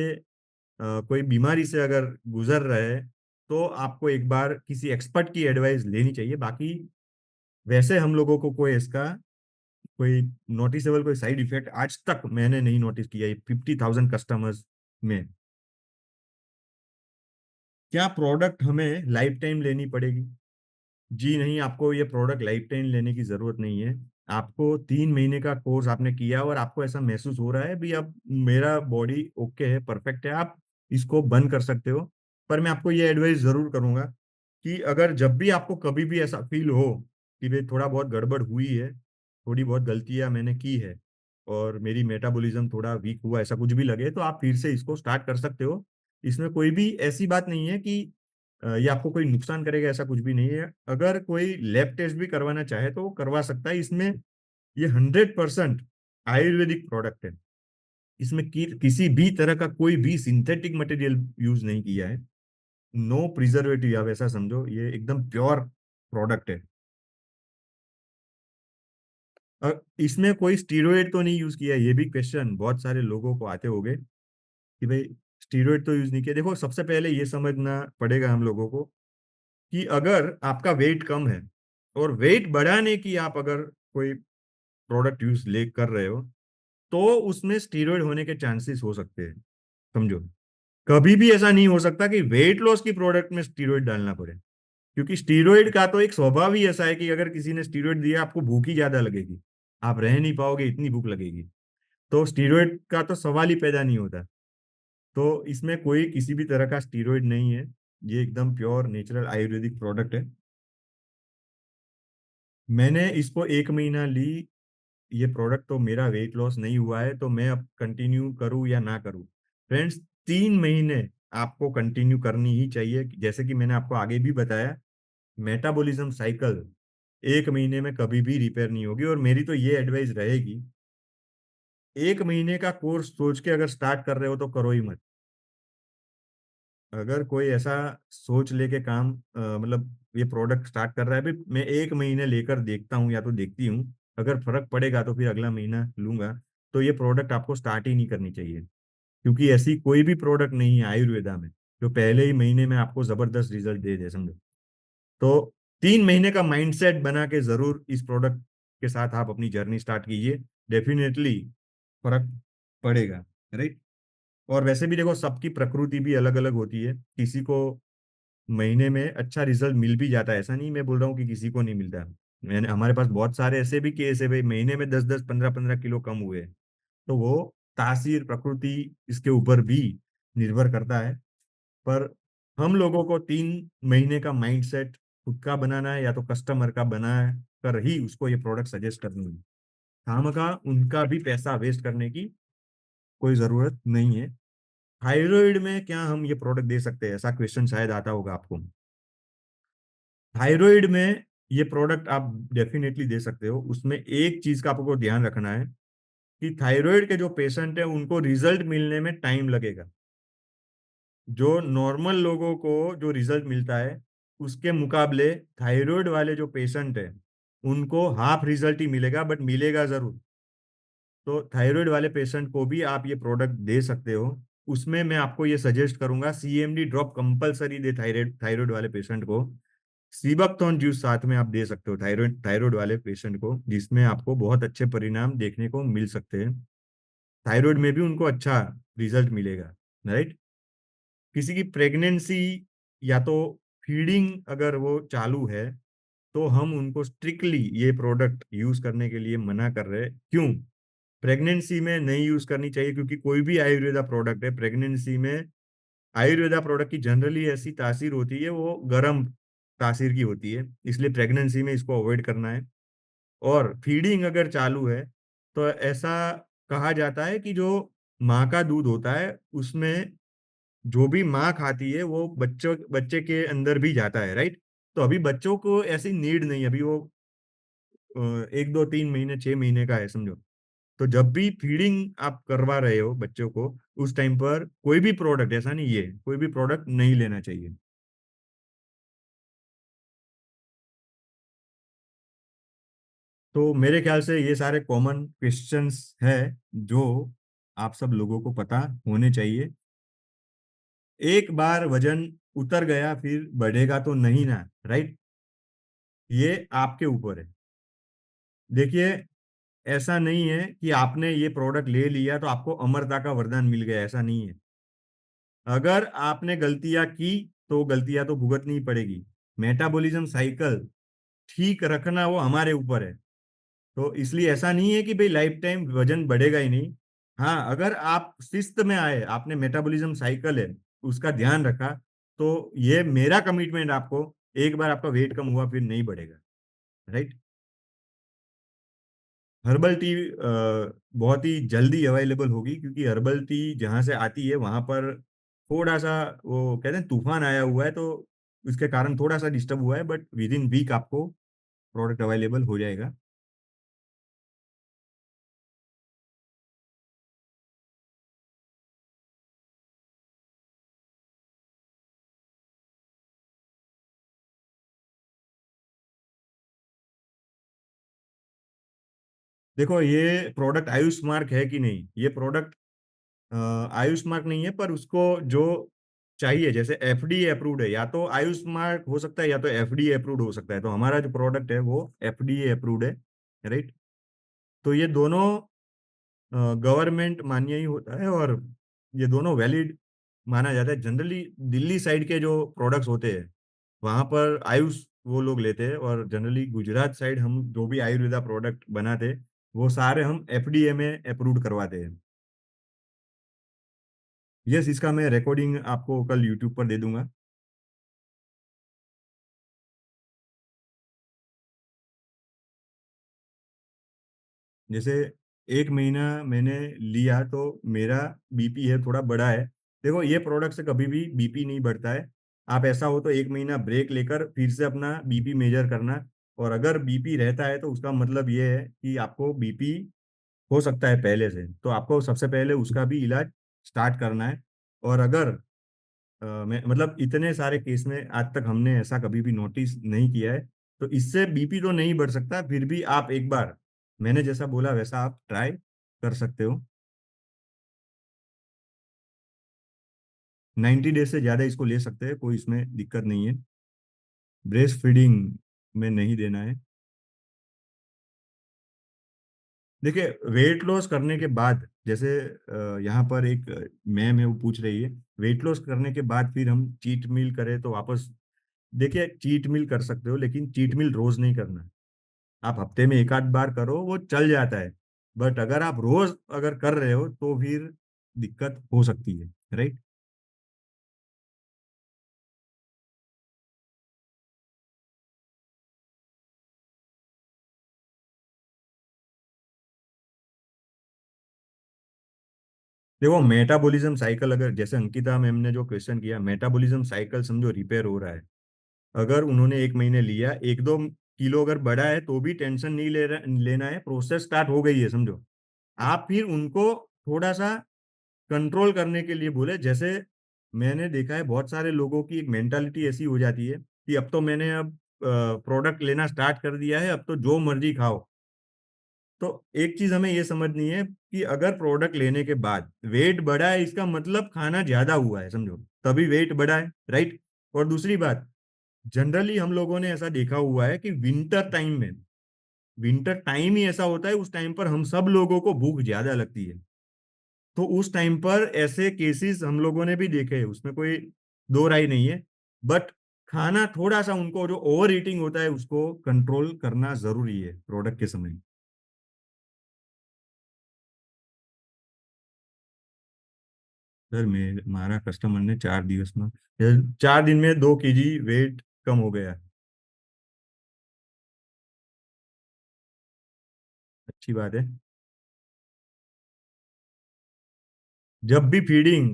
कोई बीमारी से अगर गुजर रहे हैं, तो आपको एक बार किसी एक्सपर्ट की एडवाइस लेनी चाहिए। बाकी वैसे हम लोगों को कोई इसका कोई नोटिसेबल कोई साइड इफेक्ट आज तक मैंने नहीं नोटिस किया है 50,000 कस्टमर्स में। क्या प्रोडक्ट हमें लाइफ टाइम लेनी पड़ेगी? जी नहीं, आपको ये प्रोडक्ट लाइफ टाइम लेने की जरूरत नहीं है। आपको 3 महीने का कोर्स आपने किया और आपको ऐसा महसूस हो रहा है भी अब मेरा बॉडी ओके है, परफेक्ट है, आप इसको बंद कर सकते हो। पर मैं आपको ये एडवाइस जरूर करूंगा कि अगर जब भी आपको कभी भी ऐसा फील हो कि भाई थोड़ा बहुत गड़बड़ हुई है, थोड़ी बहुत गलतियां मैंने की है और मेरी मेटाबॉलिज्म थोड़ा वीक हुआ, ऐसा कुछ भी लगे, तो आप फिर से इसको स्टार्ट कर सकते हो। इसमें कोई भी ऐसी बात नहीं है कि ये आपको कोई नुकसान करेगा, ऐसा कुछ भी नहीं है। अगर कोई लैब टेस्ट भी करवाना चाहे तो वो करवा सकता है। इसमें ये 100% आयुर्वेदिक प्रोडक्ट है। इसमें किसी भी तरह का कोई भी सिंथेटिक मटेरियल यूज नहीं किया है। नो प्रिजर्वेटिव, आप ऐसा समझो, ये एकदम प्योर प्रोडक्ट है। इसमें कोई स्टीरॉयड तो नहीं यूज किया है, ये भी क्वेश्चन बहुत सारे लोगों को आते होंगे कि भाई स्टीरॉयड तो यूज नहीं किया। देखो, सबसे पहले ये समझना पड़ेगा हम लोगों को कि अगर आपका वेट कम है और वेट बढ़ाने की आप अगर कोई प्रोडक्ट यूज ले कर रहे हो, तो उसमें स्टीरॉयड होने के चांसेस हो सकते हैं। समझो, कभी भी ऐसा नहीं हो सकता कि वेट लॉस की प्रोडक्ट में स्टीरॉयड डालना पड़े, क्योंकि स्टीरॉयड का तो एक स्वभाव ही ऐसा है कि अगर किसी ने स्टीरॉयड दिया, आपको भूख ही ज्यादा लगेगी, आप रह नहीं पाओगे, इतनी भूख लगेगी। तो स्टीरॉयड का तो सवाल ही पैदा नहीं होता। तो इसमें कोई किसी भी तरह का स्टीरॉयड नहीं है। ये एकदम प्योर नेचुरल आयुर्वेदिक प्रोडक्ट है। मैंने इसको 1 महीना ली, ये प्रोडक्ट, तो मेरा वेट लॉस नहीं हुआ है। तो मैं अब कंटिन्यू करूं या ना करूं? फ्रेंड्स, 3 महीने आपको कंटिन्यू करनी ही चाहिए। जैसे कि मैंने आपको आगे भी बताया, मेटाबॉलिज्म साइकिल 1 महीने में कभी भी रिपेयर नहीं होगी। और मेरी तो ये एडवाइस रहेगी, 1 महीने का कोर्स सोच के अगर स्टार्ट कर रहे हो तो करो ही मत। अगर कोई ऐसा सोच लेके काम मतलब ये प्रोडक्ट स्टार्ट कर रहा है, भी मैं 1 महीने लेकर देखता हूँ या तो देखती हूँ, अगर फर्क पड़ेगा तो फिर अगला महीना लूंगा, तो ये प्रोडक्ट आपको स्टार्ट ही नहीं करनी चाहिए। क्योंकि ऐसी कोई भी प्रोडक्ट नहीं है आयुर्वेदा में जो पहले ही महीने में आपको जबरदस्त रिजल्ट दे दे, समझो। तो 3 महीने का माइंडसेट बना के जरूर इस प्रोडक्ट के साथ आप अपनी जर्नी स्टार्ट कीजिए। डेफिनेटली फर्क पड़ेगा, राइट। और वैसे भी देखो, सबकी प्रकृति भी अलग अलग होती है। किसी को महीने में अच्छा रिजल्ट मिल भी जाता है, ऐसा नहीं मैं बोल रहा हूँ कि किसी को नहीं मिलता। मैंने हमारे पास बहुत सारे ऐसे भी केस है भाई, महीने में 10-10 15-15 किलो कम हुए। तो वो तासीर प्रकृति इसके ऊपर भी निर्भर करता है। पर हम लोगों को 3 महीने का माइंडसेट खुद का बनाना है या तो कस्टमर का बना कर ही उसको ये प्रोडक्ट सजेस्ट करनी है। खामखा उनका भी पैसा वेस्ट करने की कोई जरूरत नहीं है। थायराइड में क्या हम ये प्रोडक्ट दे सकते हैं, ऐसा क्वेश्चन शायद आता होगा आपको। थायराइड में ये प्रोडक्ट आप डेफिनेटली दे सकते हो। उसमें एक चीज का आपको ध्यान रखना है कि थायराइड के जो पेशेंट है उनको रिजल्ट मिलने में टाइम लगेगा। जो नॉर्मल लोगों को जो रिजल्ट मिलता है, उसके मुकाबले थायराइड वाले जो पेशेंट है उनको हाफ रिजल्ट ही मिलेगा, बट मिलेगा जरूर। तो थायराइड वाले पेशेंट को भी आप ये प्रोडक्ट दे सकते हो। उसमें मैं आपको ये सजेस्ट करूंगा, सीएमडी ड्रॉप कंपलसरी दे थायराइड थायराइड वाले पेशेंट को। सीबकथॉर्न जूस साथ में आप दे सकते हो थायराइड थायराइड वाले पेशेंट को, जिसमें आपको बहुत अच्छे परिणाम देखने को मिल सकते हैं। थायराइड में भी उनको अच्छा रिजल्ट मिलेगा, राइट। किसी की प्रेगनेंसी या तो फीडिंग अगर वो चालू है, तो हम उनको स्ट्रिक्टली ये प्रोडक्ट यूज करने के लिए मना कर रहे हैं। क्यों? प्रेगनेंसी में नहीं यूज करनी चाहिए, क्योंकि कोई भी आयुर्वेदा प्रोडक्ट है प्रेगनेंसी में, आयुर्वेदा प्रोडक्ट की जनरली ऐसी तासीर होती है, वो गर्म तासीर की होती है, इसलिए प्रेगनेंसी में इसको अवॉइड करना है। और फीडिंग अगर चालू है, तो ऐसा कहा जाता है कि जो माँ का दूध होता है उसमें जो भी माँ खाती है वो बच्चों बच्चे के अंदर भी जाता है, राइट। तो अभी बच्चों को ऐसी नीड नहीं है, अभी वो 1 2 3 महीने 6 महीने का है, समझो। तो जब भी फीडिंग आप करवा रहे हो बच्चों को, उस टाइम पर कोई भी प्रोडक्ट, ऐसा नहीं है, कोई भी प्रोडक्ट नहीं लेना चाहिए। तो मेरे ख्याल से ये सारे कॉमन क्वेश्चंस है जो आप सब लोगों को पता होने चाहिए। एक बार वजन उतर गया फिर बढ़ेगा तो नहीं ना, राइट? ये आपके ऊपर है। देखिए, ऐसा नहीं है कि आपने ये प्रोडक्ट ले लिया तो आपको अमरता का वरदान मिल गया, ऐसा नहीं है। अगर आपने गलतियां की तो गलतियां तो भुगतनी पड़ेगी। मेटाबॉलिज्म साइकिल ठीक रखना वो हमारे ऊपर है। तो इसलिए ऐसा नहीं है कि भाई लाइफ टाइम वजन बढ़ेगा ही नहीं। हाँ, अगर आप शिस्त में आए, आपने मेटाबॉलिज्म साइकिल है उसका ध्यान रखा, तो ये मेरा कमिटमेंट आपको, एक बार आपका वेट कम हुआ फिर नहीं बढ़ेगा, राइट? हर्बल टी बहुत ही जल्दी अवेलेबल होगी, क्योंकि हर्बल टी जहाँ से आती है वहां पर थोड़ा सा, वो कहते हैं तूफान आया हुआ है, तो उसके कारण थोड़ा सा डिस्टर्ब हुआ है, बट विद इन वीक आपको प्रोडक्ट अवेलेबल हो जाएगा। देखो, ये प्रोडक्ट आयुष मार्क है कि नहीं, ये प्रोडक्ट आयुष मार्क नहीं है, पर उसको जो चाहिए, जैसे एफडीए अप्रूव्ड है, या तो आयुष मार्क हो सकता है या तो एफडीए अप्रूव्ड हो सकता है, तो हमारा जो प्रोडक्ट है वो एफडीए अप्रूव्ड है, राइट? तो ये दोनों गवर्नमेंट मान्य ही होता है, और ये दोनों वैलिड माना जाता है। जनरली दिल्ली साइड के जो प्रोडक्ट्स होते हैं वहां पर आयुष वो लोग लेते हैं, और जनरली गुजरात साइड हम जो भी आयुर्वेदा प्रोडक्ट बनाते हैं वो सारे हम एफडीए में अप्रूव्ड करवाते हैं। यस, इसका मैं रिकॉर्डिंग आपको कल यूट्यूब पर दे दूंगा। जैसे एक महीना मैंने लिया तो मेरा बीपी है थोड़ा बड़ा है। देखो, ये प्रोडक्ट से कभी भी बीपी नहीं बढ़ता है। आप ऐसा हो तो एक महीना ब्रेक लेकर फिर से अपना बीपी मेजर करना। और अगर बीपी रहता है तो उसका मतलब ये है कि आपको बीपी हो सकता है पहले से, तो आपको सबसे पहले उसका भी इलाज स्टार्ट करना है। और अगर मैं मतलब इतने सारे केस में आज तक हमने ऐसा कभी भी नोटिस नहीं किया है, तो इससे बीपी तो नहीं बढ़ सकता, फिर भी आप एक बार मैंने जैसा बोला वैसा आप ट्राई कर सकते हो। 90 डेज से ज्यादा इसको ले सकते हैं, कोई इसमें दिक्कत नहीं है। ब्रेस्ट फीडिंग में नहीं देना है। देखिए, वेट लॉस करने के बाद जैसे यहाँ पर एक मैम है वो पूछ रही है, वेट लॉस करने के बाद फिर हम चीट मील करें तो वापस, देखिए चीट मील कर सकते हो लेकिन चीट मील रोज नहीं करना। आप हफ्ते में एक आध बार करो वो चल जाता है, बट अगर आप रोज अगर कर रहे हो तो फिर दिक्कत हो सकती है, राइट? देखो, मेटाबॉलिज्म साइकिल, अगर जैसे अंकिता मैम ने जो क्वेश्चन किया, मेटाबॉलिज्म साइकिल समझो रिपेयर हो रहा है। अगर उन्होंने एक महीने लिया, एक दो किलो अगर बढ़ा है तो भी टेंशन नहीं लेना है, प्रोसेस स्टार्ट हो गई है समझो। आप फिर उनको थोड़ा सा कंट्रोल करने के लिए बोले। जैसे मैंने देखा है बहुत सारे लोगों की एक मेंटालिटी ऐसी हो जाती है कि अब तो मैंने अब प्रोडक्ट लेना स्टार्ट कर दिया है, अब तो जो मर्जी खाओ। तो एक चीज हमें ये समझनी है कि अगर प्रोडक्ट लेने के बाद वेट बढ़ा है, इसका मतलब खाना ज्यादा हुआ है समझो, तभी वेट बढ़ा है, राइट? और दूसरी बात, जनरली हम लोगों ने ऐसा देखा हुआ है कि विंटर टाइम में, विंटर टाइम ही ऐसा होता है, उस टाइम पर हम सब लोगों को भूख ज्यादा लगती है। तो उस टाइम पर ऐसे केसेस हम लोगों ने भी देखे हैं, उसमें कोई दो राय नहीं है। बट खाना थोड़ा सा उनको, जो ओवर ईटिंग होता है उसको कंट्रोल करना जरूरी है प्रोडक्ट के समय। सर, मेरे हमारा कस्टमर ने 4 दिवस में, 4 दिन में 2 केजी वेट कम हो गया। अच्छी बात है। जब भी फीडिंग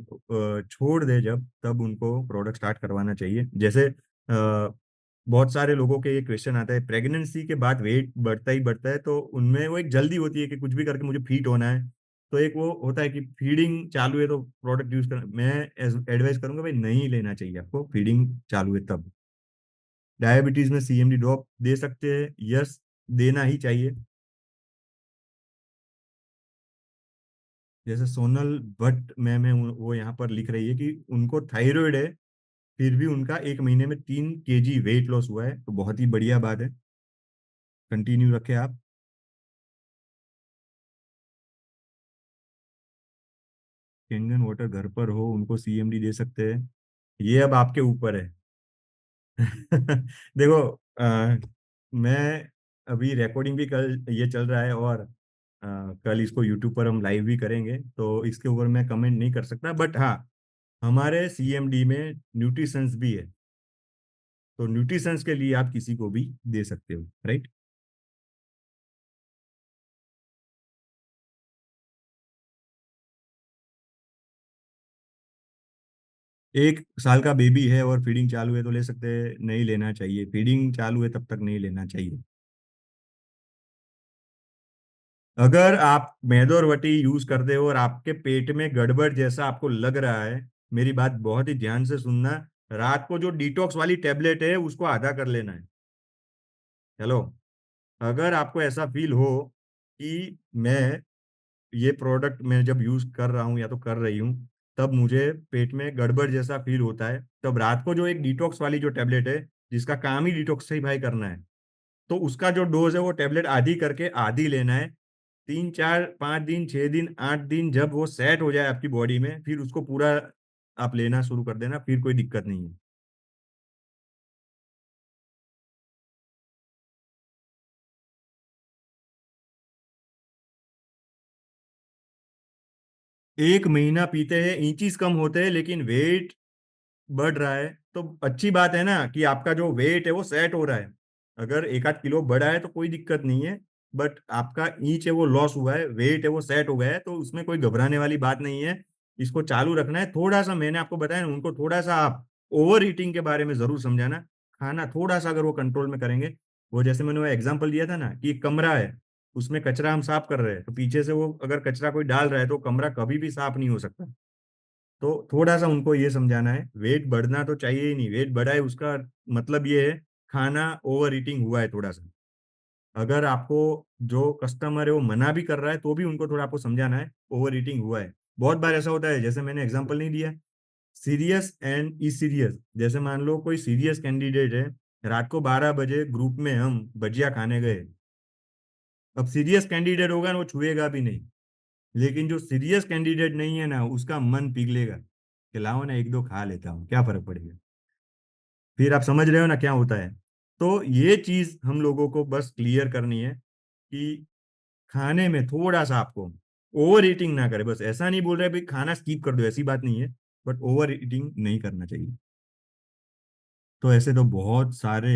छोड़ दे, जब तब उनको प्रोडक्ट स्टार्ट करवाना चाहिए। जैसे बहुत सारे लोगों के ये क्वेश्चन आता है, प्रेगनेंसी के बाद वेट बढ़ता ही बढ़ता है, तो उनमें वो एक जल्दी होती है कि कुछ भी करके मुझे फिट होना है। तो एक वो होता है कि फीडिंग चालू है तो प्रोडक्ट यूज करना, मैं एडवाइस करूंगा भाई नहीं लेना चाहिए आपको, फीडिंग चालू है तब। डायबिटीज में सीएमडी ड्रॉप दे सकते हैं, यस, देना ही चाहिए। जैसे सोनल भट्ट मैम है, वो यहाँ पर लिख रही है कि उनको थायराइड है, फिर भी उनका 1 महीने में 3 kg वेट लॉस हुआ है, तो बहुत ही बढ़िया बात है। कंटिन्यू रखें आप। कैंगन वाटर घर पर हो उनको सीएमडी दे सकते हैं, ये अब आपके ऊपर है। देखो, मैं अभी रिकॉर्डिंग भी कल ये चल रहा है, और कल इसको यूट्यूब पर हम लाइव भी करेंगे, तो इसके ऊपर मैं कमेंट नहीं कर सकता, बट हाँ, हमारे सीएमडी में न्यूट्रिशंस भी है, तो न्यूट्रिशंस के लिए आप किसी को भी दे सकते हो, राइट। 1 साल का बेबी है और फीडिंग चालू है तो ले सकते हैं, नहीं लेना चाहिए, फीडिंग चालू है तब तक नहीं लेना चाहिए। अगर आप मैदोरवटी यूज करते हो और आपके पेट में गड़बड़ जैसा आपको लग रहा है, मेरी बात बहुत ही ध्यान से सुनना, रात को जो डिटॉक्स वाली टेबलेट है उसको आधा कर लेना है। हेलो, अगर आपको ऐसा फील हो कि मैं ये प्रोडक्ट मैं जब यूज कर रहा हूँ या तो कर रही हूँ, तब मुझे पेट में गड़बड़ जैसा फील होता है, तब रात को जो एक डिटॉक्स वाली जो टेबलेट है, जिसका काम ही डिटॉक्सिफाई करना है, तो उसका जो डोज है वो टेबलेट आधी करके आधी लेना है। 3 4 5 दिन 6 दिन 8 दिन जब वो सेट हो जाए आपकी बॉडी में, फिर उसको पूरा आप लेना शुरू कर देना, फिर कोई दिक्कत नहीं है। 1 महीना पीते हैं, इंचीज कम होते हैं, लेकिन वेट बढ़ रहा है, तो अच्छी बात है ना कि आपका जो वेट है वो सेट हो रहा है। अगर 1 8 किलो बढ़ा है तो कोई दिक्कत नहीं है, बट आपका इंच है वो लॉस हुआ है, वेट है वो सेट हो गया है, तो उसमें कोई घबराने वाली बात नहीं है। इसको चालू रखना है। थोड़ा सा मैंने आपको बताया ना, उनको थोड़ा सा आप ओवर ईटिंग के बारे में जरूर समझाना। खाना थोड़ा सा अगर वो कंट्रोल में करेंगे, वो जैसे मैंने वो एग्जांपल दिया था ना कि एक कमरा है, उसमें कचरा हम साफ कर रहे हैं, तो पीछे से वो अगर कचरा कोई डाल रहा है तो कमरा कभी भी साफ नहीं हो सकता। तो थोड़ा सा उनको ये समझाना है, वेट बढ़ना तो चाहिए ही नहीं, वेट बढ़ा है उसका मतलब ये है खाना ओवर ईटिंग हुआ है थोड़ा सा। अगर आपको जो कस्टमर है वो मना भी कर रहा है, तो भी उनको थोड़ा आपको समझाना है ओवर ईटिंग हुआ है। बहुत बार ऐसा होता है, जैसे मैंने एग्जांपल नहीं दिया, सीरियस एंड ई सीरियस, जैसे मान लो कोई सीरियस कैंडिडेट है, रात को 12 बजे ग्रुप में हम भजिया खाने गए, अब सीरियस कैंडिडेट होगा ना वो छुएगा भी नहीं, लेकिन जो सीरियस कैंडिडेट नहीं है ना उसका मन पिघलेगा कि लाओ ना एक दो खा लेता हूँ, क्या फर्क पड़ेगा। फिर आप समझ रहे हो ना क्या होता है। तो ये चीज हम लोगों को बस क्लियर करनी है कि खाने में थोड़ा सा आपको ओवर ईटिंग ना करे, बस ऐसा नहीं बोल रहे भाई खाना स्किप कर दो, ऐसी बात नहीं है, बट ओवर ईटिंग नहीं करना चाहिए। तो ऐसे तो बहुत सारे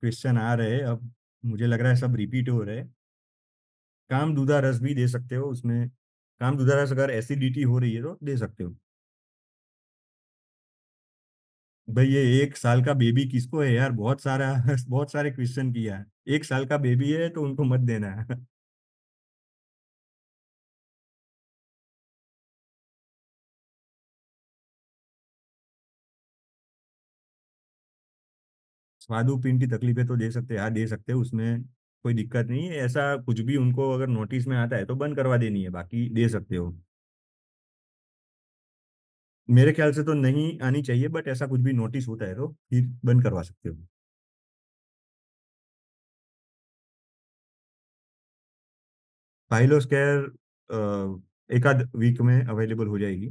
क्वेश्चन आ रहे हैं अब, मुझे लग रहा है सब रिपीट हो रहे हैं। काम दूधा रस भी दे सकते हो उसमें, काम दूधा रस अगर एसिडिटी हो रही है तो दे सकते हो। भाई ये 1 साल का बेबी किसको है यार, बहुत सारा बहुत सारे क्वेश्चन किया है। 1 साल का बेबी है तो उनको मत देना। स्वादुपिंड की तकलीफ है तो दे सकते हैं, हाँ दे सकते हो, उसमें कोई दिक्कत नहीं है। ऐसा कुछ भी उनको अगर नोटिस में आता है तो बंद करवा देनी है, बाकी दे सकते हो। मेरे ख्याल से तो नहीं आनी चाहिए, बट ऐसा कुछ भी नोटिस होता है तो फिर बंद करवा सकते हो। पाइलोस्केयर एक आध वीक में अवेलेबल हो जाएगी।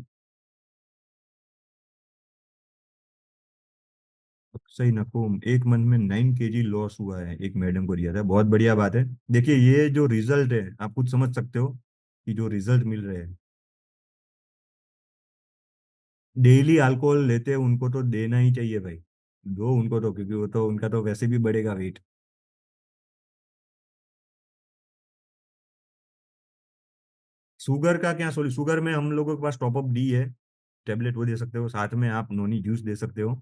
अक्षय नकुम 1 मंथ में 9 kg लॉस हुआ है, एक मैडम को दिया था, बहुत बढ़िया बात है। देखिए ये जो रिजल्ट है आप खुद समझ सकते हो कि जो रिजल्ट मिल रहे हैं। डेली अल्कोहल लेते हैं उनको तो देना ही चाहिए भाई, दो उनको तो, क्योंकि वो तो उनका तो वैसे भी बढ़ेगा वेट। शुगर का क्या सोल्यूशन, शुगर में हम लोगों के पास टॉप अप डी है, टेबलेट वो दे सकते हो, साथ में आप नोनी जूस दे सकते हो।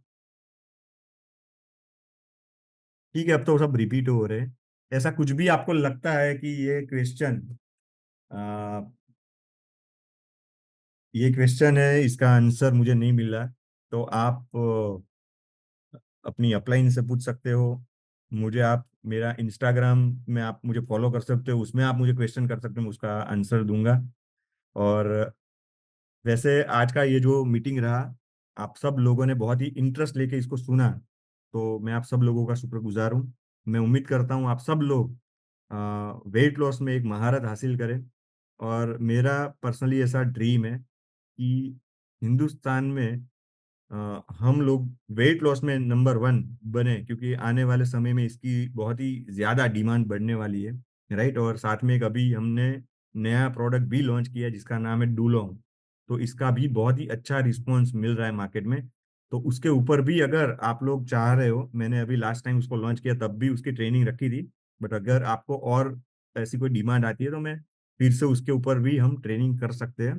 ठीक है, अब तो सब रिपीट हो रहे हैं। ऐसा कुछ भी आपको लगता है कि ये क्वेश्चन है इसका आंसर मुझे नहीं मिल रहा, तो आप अपनी अपलाइन से पूछ सकते हो। मुझे आप मेरा इंस्टाग्राम में आप मुझे फॉलो कर सकते हो, उसमें आप मुझे क्वेश्चन कर सकते हो, मैं उसका आंसर दूंगा। और वैसे आज का ये जो मीटिंग रहा, आप सब लोगों ने बहुत ही इंटरेस्ट लेके इसको सुना, तो मैं आप सब लोगों का शुक्रगुजार हूँ। मैं उम्मीद करता हूँ आप सब लोग वेट लॉस में एक महारत हासिल करें। और मेरा पर्सनली ऐसा ड्रीम है कि हिंदुस्तान में हम लोग वेट लॉस में नंबर वन बने, क्योंकि आने वाले समय में इसकी बहुत ही ज्यादा डिमांड बढ़ने वाली है। राइट। और साथ में एक अभी हमने नया प्रोडक्ट भी लॉन्च किया जिसका नाम है डुलोंग। तो इसका भी बहुत ही अच्छा रिस्पॉन्स मिल रहा है मार्केट में। तो उसके ऊपर भी अगर आप लोग चाह रहे हो, मैंने अभी लास्ट टाइम उसको लॉन्च किया तब भी उसकी ट्रेनिंग रखी थी, बट अगर आपको और ऐसी कोई डिमांड आती है तो मैं फिर से उसके ऊपर भी हम ट्रेनिंग कर सकते हैं।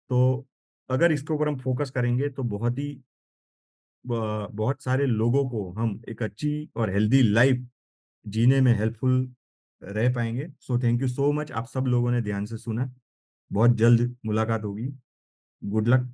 तो अगर इसके ऊपर हम फोकस करेंगे तो बहुत सारे लोगों को हम एक अच्छी और हेल्दी लाइफ जीने में हेल्पफुल रह पाएंगे। So thank you so much, आप सब लोगों ने ध्यान से सुना। बहुत जल्द मुलाकात होगी। Good luck.